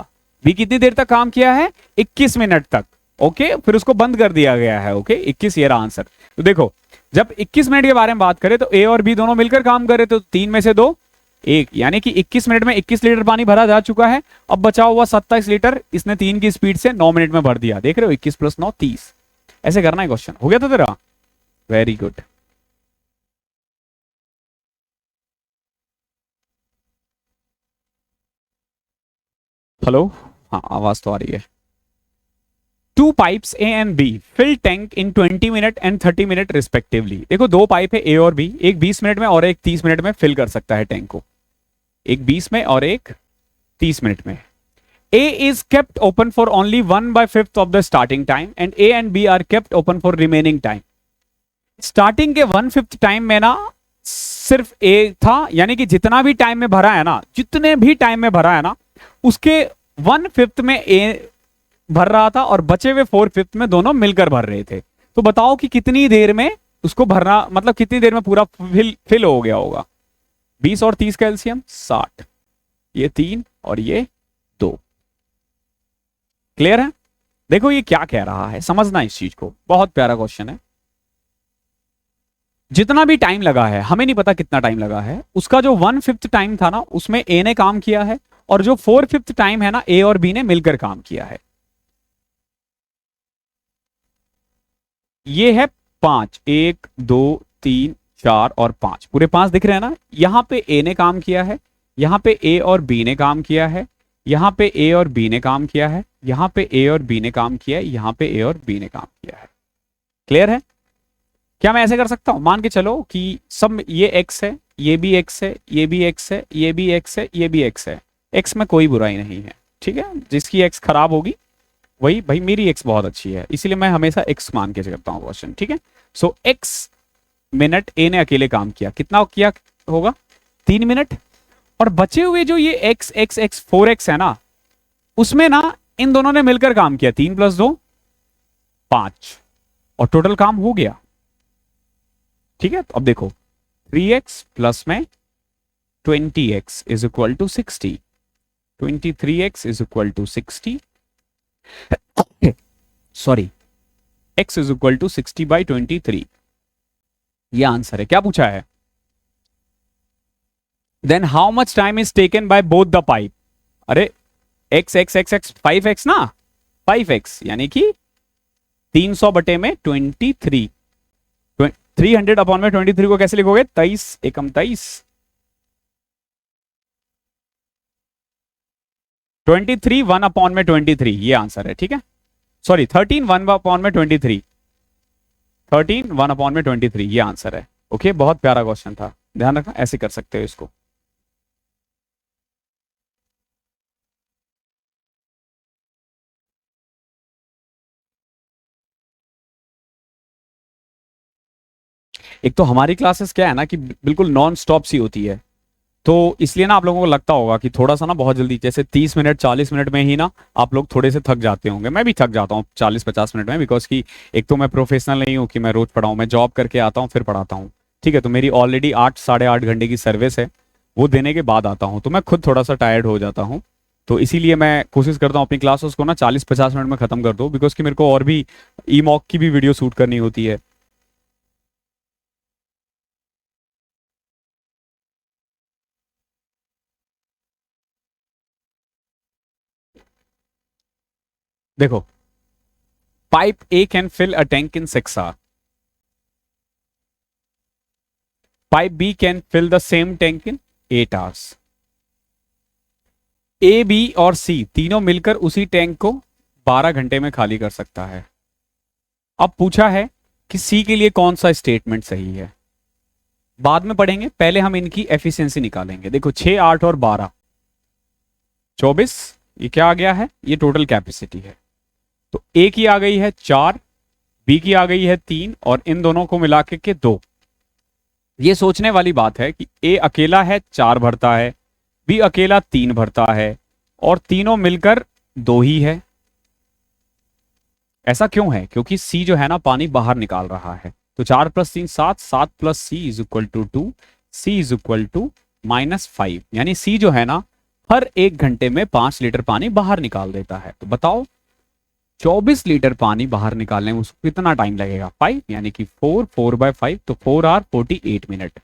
बी कितनी देर तक काम किया है? 21 मिनट तक। ओके, फिर उसको बंद कर दिया गया है। ओके, 21 ये रहा आंसर। तो देखो, जब 21 मिनट के बारे में बात करें तो ए और बी दोनों मिलकर काम करे, तो 3 में से 2 1, यानी कि 21 मिनट में 21 लीटर पानी भरा जा चुका है। अब बचा हुआ 27 लीटर इसने 3 की स्पीड से 9 मिनट में भर दिया। देख रहे हो, 21 + 9 30। ऐसे करना है क्वेश्चन। हो गया था तेरा? Very good. हेलो, हाँ आवाज तो आ रही है। 2 pipes A and B fill tank in 20 minute and 30 minute respectively. देखो 2 पाइप है ए और बी, एक 20 मिनट में और एक 30 मिनट में फिल कर सकता है टैंक को, एक 20 में और एक 30 मिनट में। A is kept open for only 1/5 of the starting time and A and B are kept open for remaining time. Starting के 1/5 टाइम में ना सिर्फ ए था, यानी कि जितना भी टाइम में भरा है ना, जितने भी टाइम में भरा है ना, उसके 1/5 में ए भर रहा था और बचे हुए 4/5 में दोनों मिलकर भर रहे थे। तो बताओ कि कितनी देर में उसको भरना, मतलब कितनी देर में पूरा फिल हो गया होगा। 20 और 30 का एलसीएम 60, ये 3 और ये 2। क्लियर है? देखो ये क्या कह रहा है, समझना इस चीज को, बहुत प्यारा क्वेश्चन है। जितना भी टाइम लगा है, हमें नहीं पता कितना टाइम लगा है, उसका जो 1/5 टाइम था ना, उसमें ए ने काम किया है, और जो 4/5 टाइम है ना, ए और बी ने मिलकर काम किया है। ये है 5, 1 2 3 4 और 5, पूरे 5 दिख रहे हैं ना। यहां पे ए ने काम किया है, यहां पे ए और बी ने काम किया है, यहां पे ए और बी ने काम किया है, यहां पे ए और बी ने काम किया है, यहां पे ए और बी ने काम किया है। क्लियर है? क्या मैं ऐसे कर सकता हूं, मान के चलो कि सब ये एक्स है, ये भी एक्स है, ये भी एक्स है, ये भी एक्स है, ये भी एक्स है। एक्स में कोई बुराई नहीं है, ठीक है। जिसकी एक्स खराब होगी वही, भाई मेरी एक्स बहुत अच्छी है, इसीलिए मैं हमेशा एक्स मान के करता हूँ क्वेश्चन, ठीक है। सो एक्स मिनट ए ने अकेले काम किया, कितना किया होगा? 3 मिनट। और बचे हुए जो ये एक्स एक्स एक्स 4x है ना, उसमें ना इन दोनों ने मिलकर काम किया, 3 + 2 5, और टोटल काम हो गया, ठीक है। तो अब देखो 3x प्लस में 20x is equal to 60, 23x is equal to 60, sorry, x is equal to 60/23। ये आंसर है। क्या पूछा है? Then how much time is taken by both the pipe. अरे x x x x 5x ना, 5x यानी कि 300 बटे में 23, 300 अपॉन में 23 को कैसे लिखोगे? 23 एकम 23, 23 1 अपॉन में 23, ये आंसर है, ठीक है। सॉरी 13 1 अपॉन में 23, 13 1 अपॉन में 23, ये आंसर है। ओके, बहुत प्यारा क्वेश्चन था, ध्यान रखना, ऐसे कर सकते हो इसको। एक तो हमारी क्लासेस क्या है ना कि बिल्कुल नॉन स्टॉप सी होती है, तो इसलिए ना आप लोगों को लगता होगा कि थोड़ा सा ना बहुत जल्दी, जैसे 30 मिनट 40 मिनट में ही ना आप लोग थोड़े से थक जाते होंगे। मैं भी थक जाता हूँ 40-50 मिनट में, बिकॉज कि एक तो मैं प्रोफेशनल नहीं हूँ कि मैं रोज पढ़ाऊँ, मैं जॉब करके आता हूँ फिर पढ़ाता हूँ, ठीक है। तो मेरी ऑलरेडी 8 साढ़े 8 घंटे की सर्विस है, वो देने के बाद आता हूँ, तो मैं खुद थोड़ा सा टायर्ड हो जाता हूँ। तो इसीलिए मैं कोशिश करता हूँ अपनी क्लासेस को ना 40-50 मिनट में खत्म कर दूँ, बिकॉज कि मेरे को और भी ई मॉक की भी वीडियो शूट करनी होती है। देखो, pipe A can fill a tank in 6 hour, pipe B can fill the same tank in 8 hours. A B और सी तीनों मिलकर उसी टैंक को 12 घंटे में खाली कर सकता है। अब पूछा है कि सी के लिए कौन सा स्टेटमेंट सही है, बाद में पढ़ेंगे, पहले हम इनकी एफिशिएंसी निकालेंगे। देखो 6 8 और 12 24, ये क्या आ गया है? ये टोटल कैपेसिटी है। तो ए की आ गई है 4, बी की आ गई है 3, और इन दोनों को मिला के 2। ये सोचने वाली बात है कि ए अकेला है 4 भरता है, बी अकेला 3 भरता है, और तीनों मिलकर 2 ही है। ऐसा क्यों है? क्योंकि सी जो है ना पानी बाहर निकाल रहा है। तो 4 + 3 7, 7 + C is equal to 2, C is equal to -5, यानी सी जो है ना हर 1 घंटे में 5 लीटर पानी बाहर निकाल देता है। तो बताओ 24 लीटर पानी बाहर निकालने में उसको कितना टाइम लगेगा? 5, यानी कि 4/5, तो 4 आवर 48 मिनट।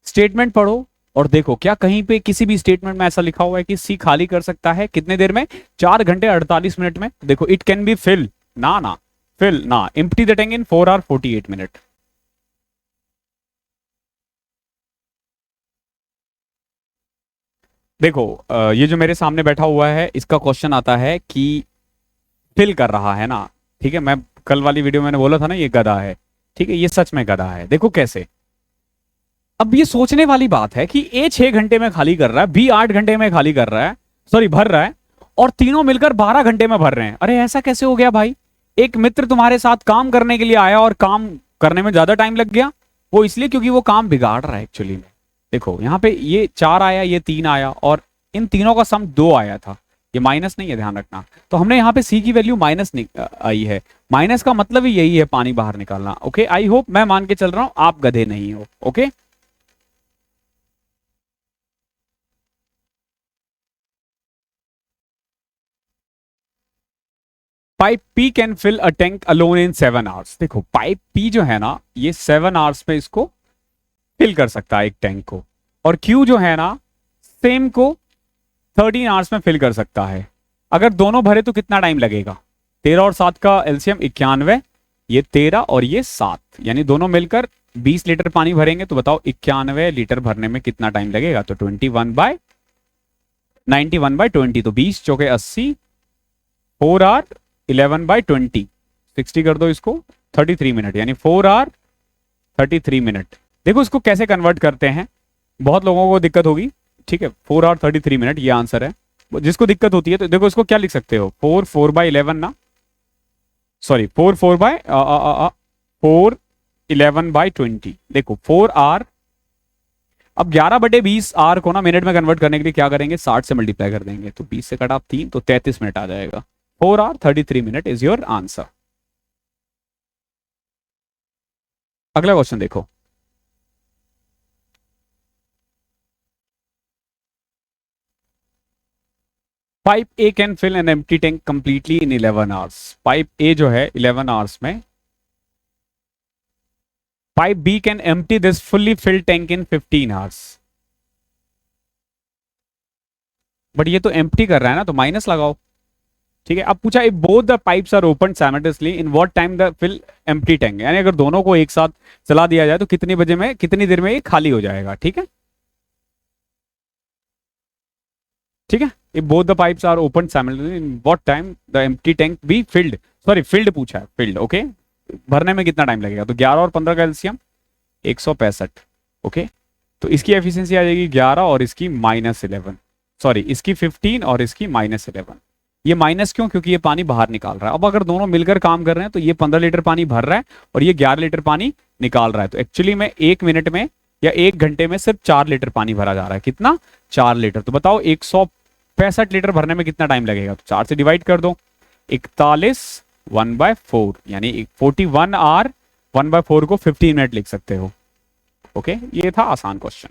स्टेटमेंट पढ़ो और देखो क्या कहीं पे किसी भी स्टेटमेंट में ऐसा लिखा हुआ है कि सी खाली कर सकता है कितने देर में? 4 घंटे 48 मिनट में। देखो इट कैन बी फिल ना, ना फिल ना, empty the tank in 4 hour 48 minute. देखो ये जो मेरे सामने बैठा हुआ है इसका क्वेश्चन आता है कि फिल कर रहा है ना, ठीक है। मैं कल वाली वीडियो में मैंने बोला था ना ये गधा है, ठीक है, ये सच में गधा है। देखो कैसे, अब ये सोचने वाली बात है कि ए 6 घंटे में खाली कर रहा है, बी 8 घंटे में खाली कर रहा है, सॉरी भर रहा है, और तीनों मिलकर 12 घंटे में भर रहे हैं। अरे ऐसा कैसे हो गया भाई? एक मित्र तुम्हारे साथ काम करने के लिए आया और काम करने में ज्यादा टाइम लग गया, वो इसलिए क्योंकि वो काम बिगाड़ रहा है एक्चुअली में। देखो यहाँ पे ये 4 आया, ये 3 आया, और इन तीनों का सम 2 आया था। ये माइनस नहीं है, ध्यान रखना। तो हमने यहाँ पे सी की वैल्यू माइनस आई है। माइनस का मतलब ही यही है, पानी बाहर निकालना। ओके, आई होप मैं मान के चल रहा हूं आप गधे नहीं हो। Okay, pipe P can fill a tank alone in 7 hours. देखो पाइप पी जो है ना, ये 7 आवर्स में इसको फिल कर सकता है एक टैंक को, और क्यू जो है ना, सेम को 13 आवर्स में फिल कर सकता है। अगर दोनों भरे तो कितना टाइम लगेगा? 13 और 7 का एलसीएम 91, ये 13 और ये 7, यानी दोनों मिलकर 20 लीटर पानी भरेंगे। तो बताओ 91 लीटर भरने में कितना टाइम लगेगा? तो 91/20, तो 20 चौके 80, 4 आवर 11/20, 60 कर दो इसको, 33 मिनट, यानी 4 आवर 33 मिनट। देखो इसको कैसे कन्वर्ट करते हैं, बहुत लोगों को दिक्कत होगी। ठीक है, 4 आवर 33 मिनट ये आंसर है। जिसको दिक्कत होती है तो देखो इसको क्या लिख सकते हो, 4/11 ना, सॉरी 4/11/20। देखो 4 आवर, अब 11/20 आर को ना मिनट में कन्वर्ट करने के लिए क्या करेंगे, 60 से मल्टीप्लाई कर देंगे, तो 20 से कटा 3, तो 33 मिनट आ जाएगा। 4 hour 33 minute is your answer. अगला क्वेश्चन देखो, pipe A can fill an empty tank completely in 11 hours. Pipe A जो है 11 आवर्स में, pipe B can empty this fully filled tank in 15 hours. But ये तो empty कर रहा है ना, तो माइनस लगाओ। ठीक है, अब पूछा if both the pipes are open simultaneously in what time the fill empty tank, यानी अगर दोनों को एक साथ चला दिया जाए तो कितनी बजे में, कितनी देर में ये खाली हो जाएगा। ठीक है, ठीक है, if both the pipes are open simultaneously in what time the empty tank be filled, sorry filled पूछा है, फिल्ड। ओके, भरने में कितना टाइम लगेगा? तो 11 और 15 का एलसीएम 165। ओके, तो इसकी एफिशिएंसी आ जाएगी 11 और इसकी -11, सॉरी इसकी 15 और इसकी -11। ये माइनस क्यों? क्योंकि ये पानी बाहर निकाल रहा है। अब अगर दोनों मिलकर काम कर रहे हैं तो ये 15 लीटर पानी भर रहा है और ये 11 लीटर पानी निकाल रहा है। तो एक्चुअली में 1 मिनट में या 1 घंटे में सिर्फ 4 लीटर पानी भरा जा रहा है। कितना? 4 लीटर। तो बताओ 165 लीटर भरने में कितना टाइम लगेगा? तो 4 से डिवाइड कर दो, 41 1/4, यानी 41 आवर 1/4 को 15 मिनट लिख सकते हो। ओके, ये था आसान question.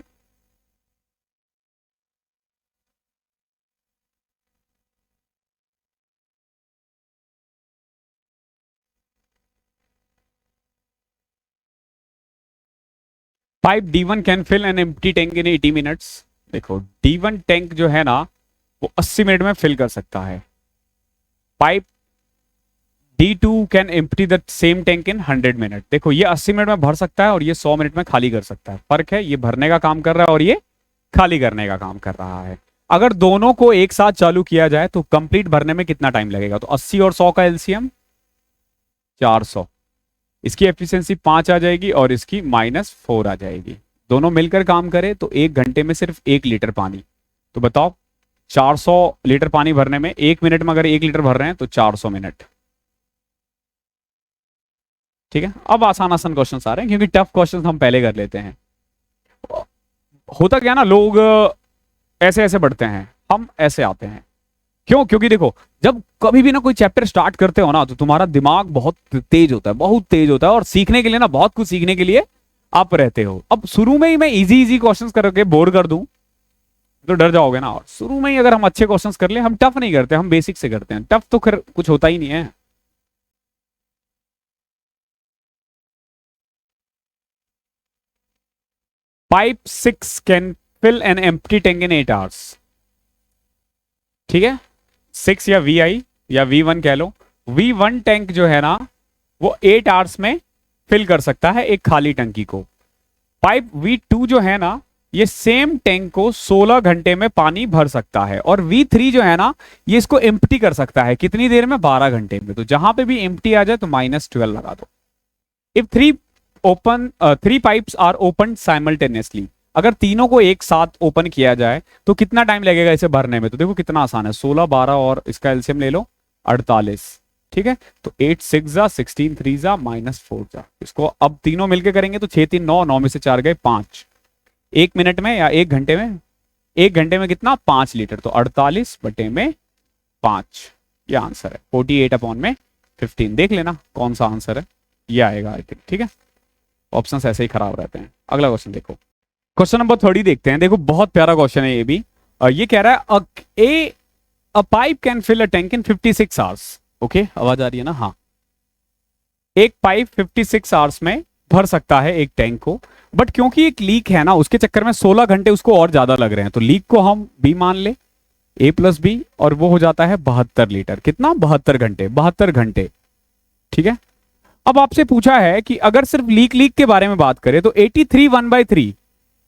Pipe D1 can fill an empty tank in 80 minutes. देखो D1 टैंक जो है ना, वो 80 मिनट में फिल कर सकता है। Pipe D2 can empty the same tank in 100 minute. देखो ये 80 मिनट में भर सकता है और ये 100 मिनट में खाली कर सकता है। फर्क है, ये भरने का काम कर रहा है और ये खाली करने का काम कर रहा है। अगर दोनों को एक साथ चालू किया जाए तो कंप्लीट भरने में कितना टाइम लगेगा? तो 80 और 100 का एलसीएम 400, इसकी एफिशिएंसी 5 आ जाएगी और इसकी -4 आ जाएगी। दोनों मिलकर काम करें तो 1 घंटे में सिर्फ 1 लीटर पानी। तो बताओ 400 लीटर पानी भरने में 1 मिनट में अगर 1 लीटर भर रहे हैं तो 400 मिनट। ठीक है, अब आसान आसान क्वेश्चन आ रहे हैं क्योंकि टफ क्वेश्चन हम पहले कर लेते हैं। होता क्या ना, लोग ऐसे ऐसे बढ़ते हैं, हम ऐसे आते हैं। क्यों? क्योंकि देखो जब कभी भी ना कोई चैप्टर स्टार्ट करते हो ना तो तुम्हारा दिमाग बहुत तेज होता है, बहुत तेज होता है, और सीखने के लिए ना बहुत कुछ सीखने के लिए आप रहते हो। अब शुरू में ही मैं इजी इजी क्वेश्चंस करके बोर कर दूं तो डर जाओगे ना। और शुरू में ही अगर हम अच्छे क्वेश्चंस कर ले, हम टफ नहीं करते, हम बेसिक से करते हैं। टफ तो खैर कुछ होता ही नहीं है। Pipe 6 can fill an empty tank in 8 hours. ठीक है, 6 या VI या V1 कह लो, V1 टैंक जो है ना वो 8 आवर्स में फिल कर सकता है एक खाली टंकी को। पाइप V2 जो है ना, ये सेम टैंक को 16 घंटे में पानी भर सकता है। और V3 जो है ना, ये इसको एम्प्टी कर सकता है कितनी देर में? 12 घंटे में। तो जहां पे भी एम्प्टी आ जाए तो -12 लगा दो। If three pipes are open simultaneously, अगर तीनों को एक साथ ओपन किया जाए तो कितना टाइम लगेगा इसे भरने में? तो देखो कितना आसान है, 16 12 और इसका एलसीएम ले लो 48। ठीक है, तो 8 6 जा 16 3 जा -4 जा, इसको अब तीनों मिलके करेंगे तो 6 3 9, 9 में से 4 गए 5, 1 मिनट में या 1 घंटे में, 1 घंटे में कितना 5 लीटर, तो 48/5, ये आंसर है 48/15। देख लेना कौन सा आंसर है, ये आएगा आई थिंक। ठीक है, ऑप्शंस ऐसे ही खराब रहते हैं। अगला क्वेश्चन देखो, क्वेश्चन नंबर 30 देखते हैं। देखो बहुत प्यारा क्वेश्चन है ये भी। ये कह रहा है a pipe can fill a tank in 56 hours. Okay, आवाज आ रही है ना? हाँ, एक पाइप 56 आवर्स में भर सकता है एक टैंक को, बट क्योंकि एक लीक है ना, उसके चक्कर में 16 घंटे उसको और ज्यादा लग रहे हैं, तो लीक को हम बी मान ले, A + B, और वो हो जाता है 72 लीटर। कितना? 72 घंटे, 72 घंटे। ठीक है, अब आपसे पूछा है कि अगर सिर्फ लीक के बारे में बात करें तो 83 1/3,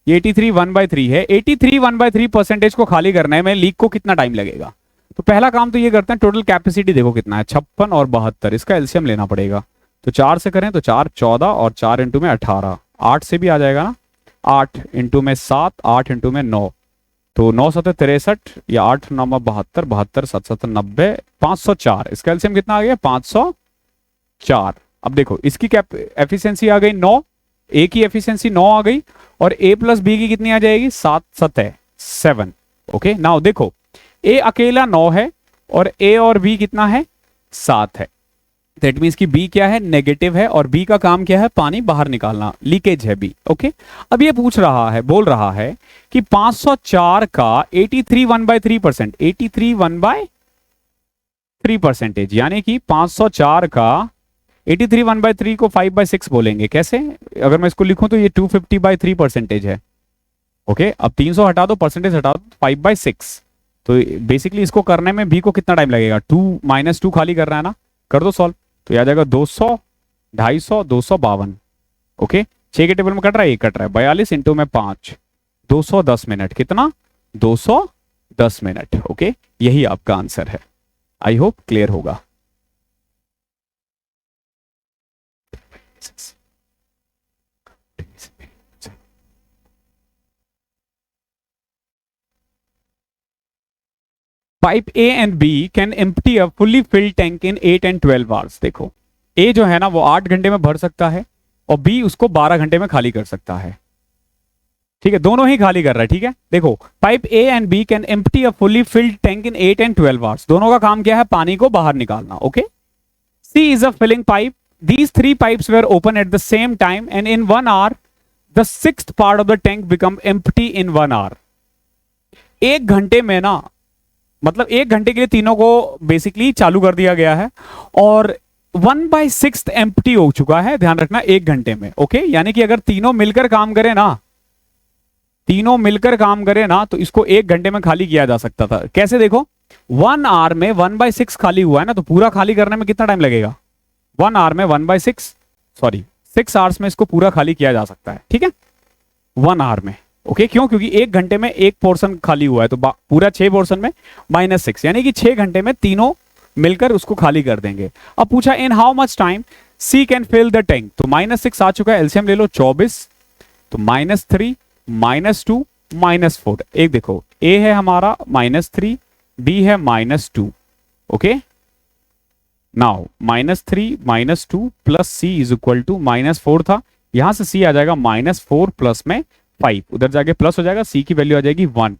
ये 83 1/3 है, 83 1/3% को खाली करने में लीक को कितना टाइम लगेगा? तो पहला काम तो ये करते हैं, टोटल कैपेसिटी देखो कितना है, 56 और 72, इसका एलसीएम लेना पड़ेगा। तो 4 से करें तो 4 14 और 4 इंटू में 18, 8 से भी आ जाएगा ना, 8 इंटू में 7, 8 इंटू में 9, तो 9 7 63 या 8 9 72, 72 7 7 90, 504, इसका एलसीएम कितना आ गया? 504। अब देखो इसकी क्या एफिशिएंसी आ गई 9, ए की एफिशिएंसी 9 आ गई, और A + B की कितनी आ जाएगी? 7 7 7। ओके, नाउ देखो ए अकेला 9 है और ए और बी कितना है? 7 है। दैट मीन्स कि बी क्या है? नेगेटिव है, और बी का काम क्या है? पानी बाहर निकालना, लीकेज है बी। ओके, अब ये पूछ रहा है, बोल रहा है कि 504 का 83 1/3%, 83 1/3%, यानी कि 504 का 83 1/3 को 5/6 बोलेंगे। कैसे? अगर मैं इसको लिखूं तो ये 250/3% है। ओके, अब 300 हटा दो, परसेंटेज हटा दो, 5/6, तो बेसिकली इसको करने में बी को कितना टाइम लगेगा? 2 -2 खाली कर रहा है ना, कर दो सॉल्व, तो ये आ जाएगा 200, 250, 252। ओके, 6 के टेबल में कट रहा है, 1 कट रहा है, 42 इंटू में 5, 210 मिनट। कितना? 210 मिनट। ओके, यही आपका आंसर है। आई होप क्लियर होगा। Pipe A and B can empty a fully filled tank in 8 and 12 hours. देखो A जो है ना वो 8 घंटे में भर सकता है, और B उसको 12 घंटे में खाली कर सकता है। ठीक है, दोनों ही खाली कर रहा है। ठीक है, देखो pipe A and B can empty a fully filled tank in 8 and 12 hours. दोनों का काम क्या है? पानी को बाहर निकालना। Okay, C is a filling pipe, these 3 pipes were open at the same time and in 1 hour the 6th part of the tank become empty in 1 hour। 1 घंटे में ना, मतलब 1 घंटे के लिए तीनों को बेसिकली चालू कर दिया गया है, और 1/6 एम्प्टी हो चुका है। ध्यान रखना 1 घंटे में। ओके, यानी कि अगर तीनों मिलकर काम करें ना, तीनों मिलकर काम करें ना, तो इसको 1 घंटे में खाली किया जा सकता था। कैसे? देखो 1 आवर में 1/6 खाली हुआ है ना, तो पूरा खाली करने में कितना टाइम लगेगा? 1 आवर में 1/6, सॉरी 6 आवर्स में इसको पूरा खाली किया जा सकता है। ठीक है, 1 आवर में। ओके, क्यों? क्योंकि 1 घंटे में 1 पोर्शन खाली हुआ है, तो पूरा 6 पोर्शन में -6, यानी कि 6 घंटे में तीनों मिलकर उसको खाली कर देंगे। अब पूछा in how much time C can fill the tank, तो -6 आ चुका है, एलसीएम ले लो 24, तो -3 -2 -4। एक देखो ए है हमारा -3, बी है -2। Okay, now -3 -2 plus C is equal to -4 था, यहां से सी आ जाएगा -4 प्लस में 5, उधर जाके प्लस हो जाएगा, सी की वैल्यू आ जाएगी 1,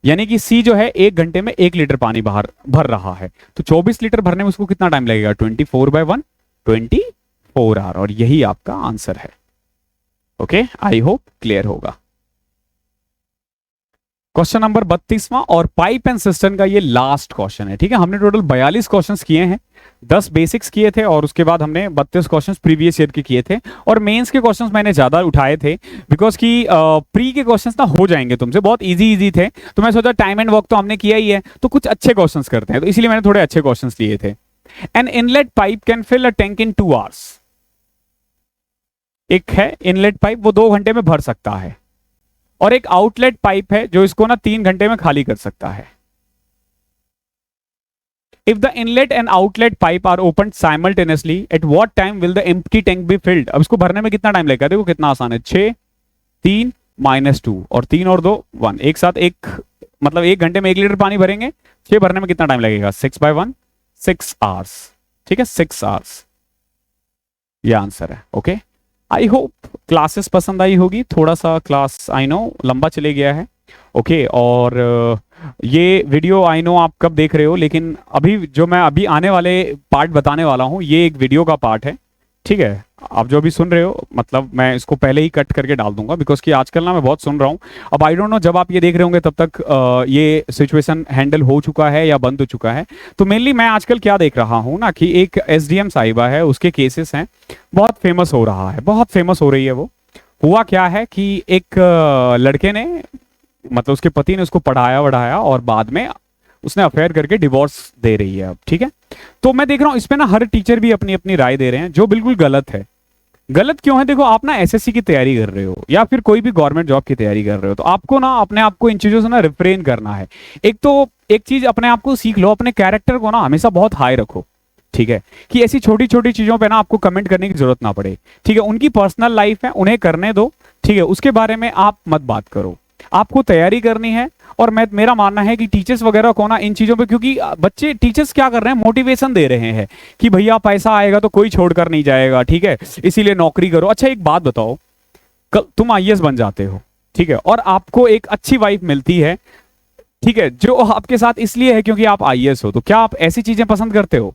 यानी कि सी जो है 1 घंटे में 1 लीटर पानी बाहर भर रहा है। तो 24 लीटर भरने में उसको कितना टाइम लगेगा? 24/1, 24 आवर, और यही आपका आंसर है। ओके, आई होप क्लियर होगा। क्वेश्चन नंबर 32वां और पाइप एंड सिस्टम का ये लास्ट क्वेश्चन है। ठीक है, हमने टोटल 42 क्वेश्चंस किए हैं, 10 बेसिक्स किए थे, और उसके बाद हमने 32 क्वेश्चंस प्रीवियस ईयर के किए थे, और मेंस के क्वेश्चंस मैंने ज्यादा उठाए थे बिकॉज कि प्री के क्वेश्चंस ना हो जाएंगे तुमसे, बहुत इजी थे, तो मैं सोचा टाइम एंड वर्क तो हमने किया ही है, तो कुछ अच्छे क्वेश्चंस करते हैं, तो इसलिए मैंने थोड़े अच्छे क्वेश्चंस लिए थे। An inlet pipe can fill a tank in 2 hours. एक है इनलेट पाइप, वो 2 घंटे में भर सकता है, और एक आउटलेट पाइप है जो इसको ना 3 घंटे में खाली कर सकता है। If the inlet and outlet pipe are opened simultaneously, at what time will the empty tank be filled? अब इसको भरने में कितना टाइम लगेगा? देखो कितना आसान है, 6 3 -2 और 3 और 2 1, एक साथ मतलब 1 घंटे में 1 लीटर पानी भरेंगे, 6 भरने में कितना टाइम लगेगा? 6/1, 6 आवर्स। ठीक है, 6 आवर्स ये आंसर है। ओके, आई होप क्लासेस पसंद आई होगी। थोड़ा सा क्लास आई नो लंबा चले गया है। ओके, और ये वीडियो आई नो आप कब देख रहे हो, लेकिन अभी जो मैं अभी आने वाले पार्ट बताने वाला हूँ ये एक वीडियो का पार्ट है। ठीक है, आप जो अभी सुन रहे हो मतलब मैं इसको पहले ही कट करके डाल दूंगा, बिकॉज कि आजकल ना मैं बहुत सुन रहा हूँ। अब आई डोंट नो जब आप ये देख रहे होंगे तब तक ये सिचुएशन हैंडल हो चुका है या बंद हो चुका है। तो मेनली मैं आजकल क्या देख रहा हूँ ना कि एक एसडीएम साहिबा है, उसके केसेस हैं, बहुत फेमस हो रहा है, बहुत फेमस हो रही है वो। हुआ क्या है कि एक लड़के ने मतलब उसके पति ने उसको पढ़ाया वढ़ाया और बाद में उसने अफेयर करके डिवोर्स दे रही है अब। ठीक है, तो मैं देख रहा हूँ इसमें ना हर टीचर भी अपनी अपनी राय दे रहे हैं जो बिल्कुल गलत है। गलत क्यों है? देखो, आप ना एसएससी की तैयारी कर रहे हो या फिर कोई भी गवर्नमेंट जॉब की तैयारी कर रहे हो, तो आपको ना अपने आप को इन चीजों से ना रिफ्रेन करना है। एक तो एक चीज अपने आप को सीख लो, अपने कैरेक्टर को ना हमेशा बहुत हाई रखो। ठीक है, कि ऐसी छोटी छोटी चीजों पे ना आपको कमेंट करने की जरूरत ना पड़े। ठीक है, उनकी पर्सनल लाइफ है, उन्हें करने दो। ठीक है, उसके बारे में आप मत बात करो, आपको तैयारी करनी है। और मेरा मानना है कि टीचर्स वगैरह को ना इन चीजों पे, क्योंकि बच्चे टीचर्स क्या कर रहे हैं, मोटिवेशन दे रहे हैं कि भैया पैसा आएगा तो कोई छोड़कर नहीं जाएगा, ठीक है, इसीलिए नौकरी करो। अच्छा एक बात बताओ, कल तुम आईएएस बन जाते हो, ठीक है, और आपको एक अच्छी वाइफ मिलती है, ठीक है, जो आपके साथ इसलिए है क्योंकि आप आईएएस हो, तो क्या आप ऐसी चीजें पसंद करते हो?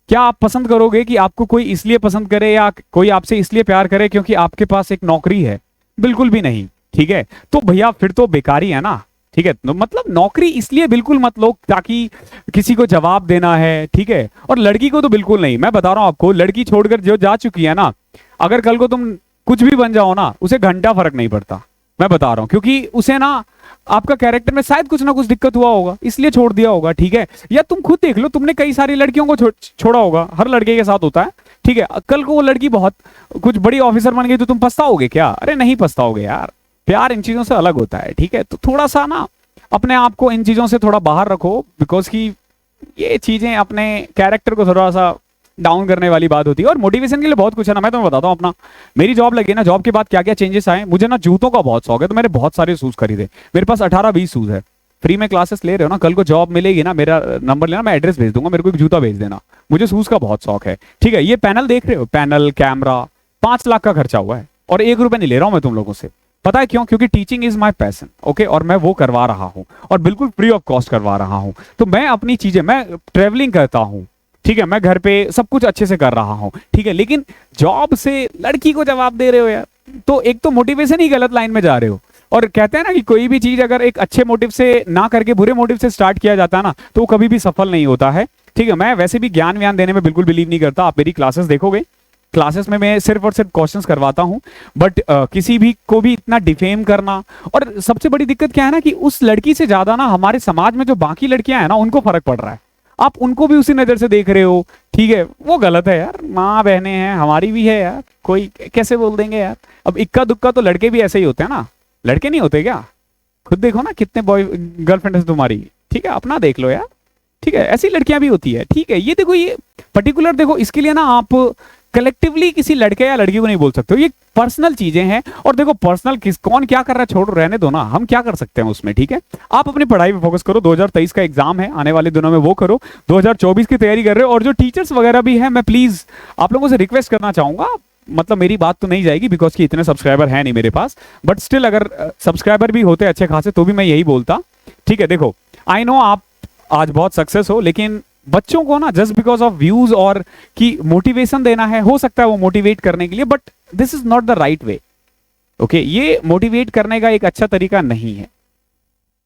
क्या आप पसंद करोगे कि आपको कोई इसलिए पसंद करे या कोई आपसे इसलिए प्यार करे क्योंकि आपके पास एक नौकरी है? बिल्कुल भी नहीं। ठीक है, तो भैया फिर तो बेकारी है ना। ठीक है, तो मतलब नौकरी इसलिए बिल्कुल मत लो ताकि किसी को जवाब देना है। ठीक है, और लड़की को तो बिल्कुल नहीं। मैं बता रहा हूं आपको, लड़की छोड़कर जो जा चुकी है ना, अगर कल को तुम कुछ भी बन जाओ ना, उसे घंटा फर्क नहीं पड़ता। मैं बता रहा हूं, क्योंकि उसे ना आपका कैरेक्टर में शायद कुछ ना कुछ दिक्कत हुआ होगा, इसलिए छोड़ दिया होगा। ठीक है, या तुम खुद देख लो, तुमने कई सारी लड़कियों को छोड़ा होगा, हर लड़के के साथ होता है। ठीक है, कल को वो लड़की बहुत कुछ बड़ी ऑफिसर बन गई तो तुम पछताओगे क्या? अरे नहीं पछताओगे यार, प्यार इन चीजों से अलग होता है। ठीक है, तो थोड़ा सा ना अपने आप को इन चीजों से थोड़ा बाहर रखो, बिकॉज कि ये चीजें अपने कैरेक्टर को थोड़ा सा डाउन करने वाली बात होती है। और मोटिवेशन के लिए बहुत कुछ है ना, मैं तुम्हें बताता हूँ अपना। मेरी जॉब लगी ना, जॉब के बाद क्या क्या चेंजेस आए। मुझे ना जूतों का बहुत शौक है, तो मैंने बहुत सारे शूज खरीदे। मेरे पास 18-20 शूज है। फ्री में क्लासेस ले रहे हो ना, कल को जॉब मिलेगी ना, मेरा नंबर लेना, मैं एड्रेस भेज दूंगा, मेरे को एक जूता भेज देना। मुझे शूज का बहुत शौक है। ठीक है, ये पैनल देख रहे हो, पैनल कैमरा 5 लाख का खर्चा हुआ है और 1 रुपए नहीं ले रहा हूं मैं तुम लोगों से। पता है क्यों? क्योंकि teaching is my passion. Okay, और मैं वो करवा रहा हूं और बिल्कुल फ्री ऑफ कॉस्ट करवा रहा हूं। तो मैं अपनी चीजें, मैं ट्रेवलिंग करता हूं, ठीक है, मैं घर पे सब कुछ अच्छे से कर रहा हूं। ठीक है, लेकिन जॉब से लड़की को जवाब दे रहे हो यार, तो एक तो मोटिवेशन ही गलत लाइन में जा रहे हो। और कहते हैं ना कि कोई भी चीज अगर एक अच्छे मोटिव से ना करके बुरे मोटिव से स्टार्ट किया जाता है ना, तो वो कभी भी सफल नहीं होता है। ठीक है, मैं वैसे भी ज्ञान व्यान देने में बिल्कुल बिलीव नहीं करता। आप मेरी क्लासेस देखोगे, क्लासेस में मैं सिर्फ और सिर्फ क्वेश्चंस करवाता हूं, बट किसी भी को भी इतना डिफेम करना। और सबसे बड़ी दिक्कत क्या है ना कि उस लड़की से ज्यादा ना हमारे समाज में जो बाकी लड़कियां हैं ना, उनको फर्क पड़ रहा है। आप उनको भी उसी नजर से देख रहे हो। ठीक है, वो गलत है यार, माँ बहनें हैं, हमारी भी है यार, कोई कैसे बोल देंगे यार। अब इक्का दुक्का तो लड़के भी ऐसे ही होते हैं ना, लड़के नहीं होते क्या? खुद देखो ना कितने बॉय गर्लफ्रेंड है तुम्हारी। ठीक है, अपना देख लो यार। ठीक है, ऐसी लड़कियां भी होती है। ठीक है, ये देखो, ये पर्टिकुलर देखो, इसके लिए ना आप कलेक्टिवली किसी लड़के या लड़की को नहीं बोल सकते हो, ये पर्सनल चीजें हैं। और देखो पर्सनल कौन क्या कर रहा है छोड़ रहने दो ना, हम क्या कर सकते हैं उसमें। ठीक है, आप अपनी पढ़ाई पे फोकस करो। 2023 का एग्जाम है आने वाले दिनों में, वो करो। 2024 की तैयारी कर रहे हो, और जो टीचर्स वगैरह भी हैं, मैं प्लीज आप लोगों से रिक्वेस्ट करना चाहूंगा, मतलब मेरी बात तो नहीं जाएगी बिकॉज कि इतने सब्सक्राइबर है नहीं मेरे पास, बट स्टिल अगर सब्सक्राइबर भी होते अच्छे खासे तो भी मैं यही बोलता। ठीक है, देखो आई नो आप आज बहुत सक्सेस हो, लेकिन बच्चों को ना जस्ट बिकॉज ऑफ व्यूज और कि मोटिवेशन देना है, हो सकता है वो मोटिवेट करने के लिए, but this is not the right way. Okay, ये मोटिवेट करने का एक अच्छा तरीका नहीं है,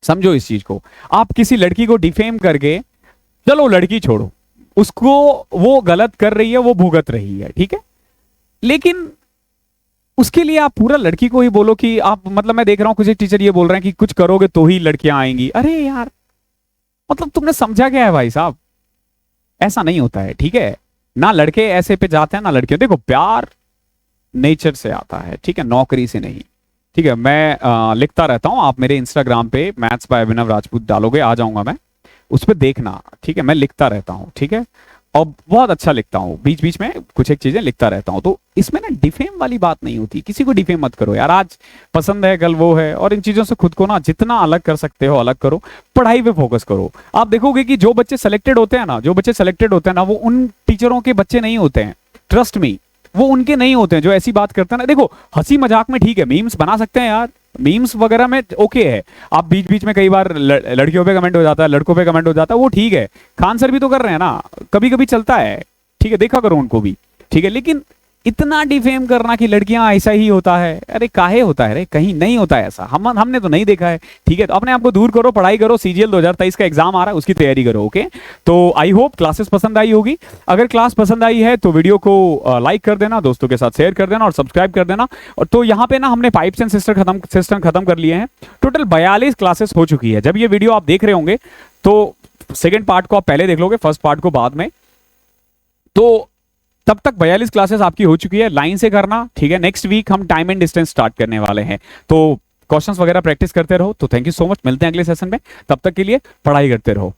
समझो इस चीज को। आप किसी लड़की को डिफेम करके, चलो लड़की छोड़ो, उसको वो गलत कर रही है, वो भुगत रही है, ठीक है, लेकिन उसके लिए आप पूरा लड़की को ही बोलो कि आप, मतलब मैं देख रहा हूं कुछ टीचर ये बोल रहे हैं कि कुछ करोगे तो ही लड़कियां आएंगी। अरे यार, मतलब तुमने समझा क्या है भाई साहब? ऐसा नहीं होता है। ठीक है, ना लड़के ऐसे पे जाते हैं ना लड़कियां। देखो प्यार नेचर से आता है, ठीक है, नौकरी से नहीं। ठीक है, मैं लिखता रहता हूं, आप मेरे इंस्टाग्राम पे मैथ्स बाय अभिनव राजपूत डालोगे, आ जाऊंगा मैं, उस पर देखना। ठीक है, मैं लिखता रहता हूं। ठीक है, और बहुत अच्छा लिखता हूँ, बीच बीच में कुछ एक चीजें लिखता रहता हूँ। तो इसमें ना डिफेम वाली बात नहीं होती, किसी को डिफेम मत करो यार, आज पसंद है कल वो है, और इन चीजों से खुद को ना जितना अलग कर सकते हो अलग करो, पढ़ाई पे फोकस करो। आप देखोगे कि जो बच्चे सेलेक्टेड होते हैं ना, जो बच्चे सेलेक्टेड होते हैं ना, वो उन टीचरों के बच्चे नहीं होते हैं, ट्रस्ट मी, वो उनके नहीं होते हैं जो ऐसी बात करते हैं ना। देखो हंसी मजाक में ठीक है, मीम्स बना सकते हैं यार, मीम्स वगैरह में ओके है। आप बीच बीच में कई बार लड़कियों पे कमेंट हो जाता है, लड़कों पे कमेंट हो जाता है, वो ठीक है। खान सर भी तो कर रहे हैं ना, कभी कभी चलता है, ठीक है, देखा करो उनको भी, ठीक है। लेकिन इतना डिफेम करना कि लड़कियां ऐसा ही होता है, अरे काहे होता है रे, कहीं नहीं होता है ऐसा, हमने तो नहीं देखा है, ठीक है। तो अपने आप को दूर करो, पढ़ाई करो, सीजीएल 2023 का एग्जाम आ रहा है, उसकी तैयारी करो, ओके। तो आई होप क्लासेस पसंद आई होगी। अगर क्लास पसंद आई है तो वीडियो को लाइक कर देना, दोस्तों के साथ शेयर कर देना और सब्सक्राइब कर देना। और तो यहाँ पे ना हमने पाइप्स एंड सिस्टम खत्म कर लिए हैं। टोटल 42 क्लासेस हो चुकी है। जब ये वीडियो आप देख रहे होंगे तो सेकेंड पार्ट को आप पहले देख लोगे, फर्स्ट पार्ट को बाद में। तो तब तक 42 क्लासेस आपकी हो चुकी है, लाइन से करना, ठीक है। नेक्स्ट वीक हम टाइम एंड डिस्टेंस स्टार्ट करने वाले हैं, तो क्वेश्चंस वगैरह प्रैक्टिस करते रहो। तो थैंक यू सो मच, मिलते हैं अगले सेशन में, तब तक के लिए पढ़ाई करते रहो।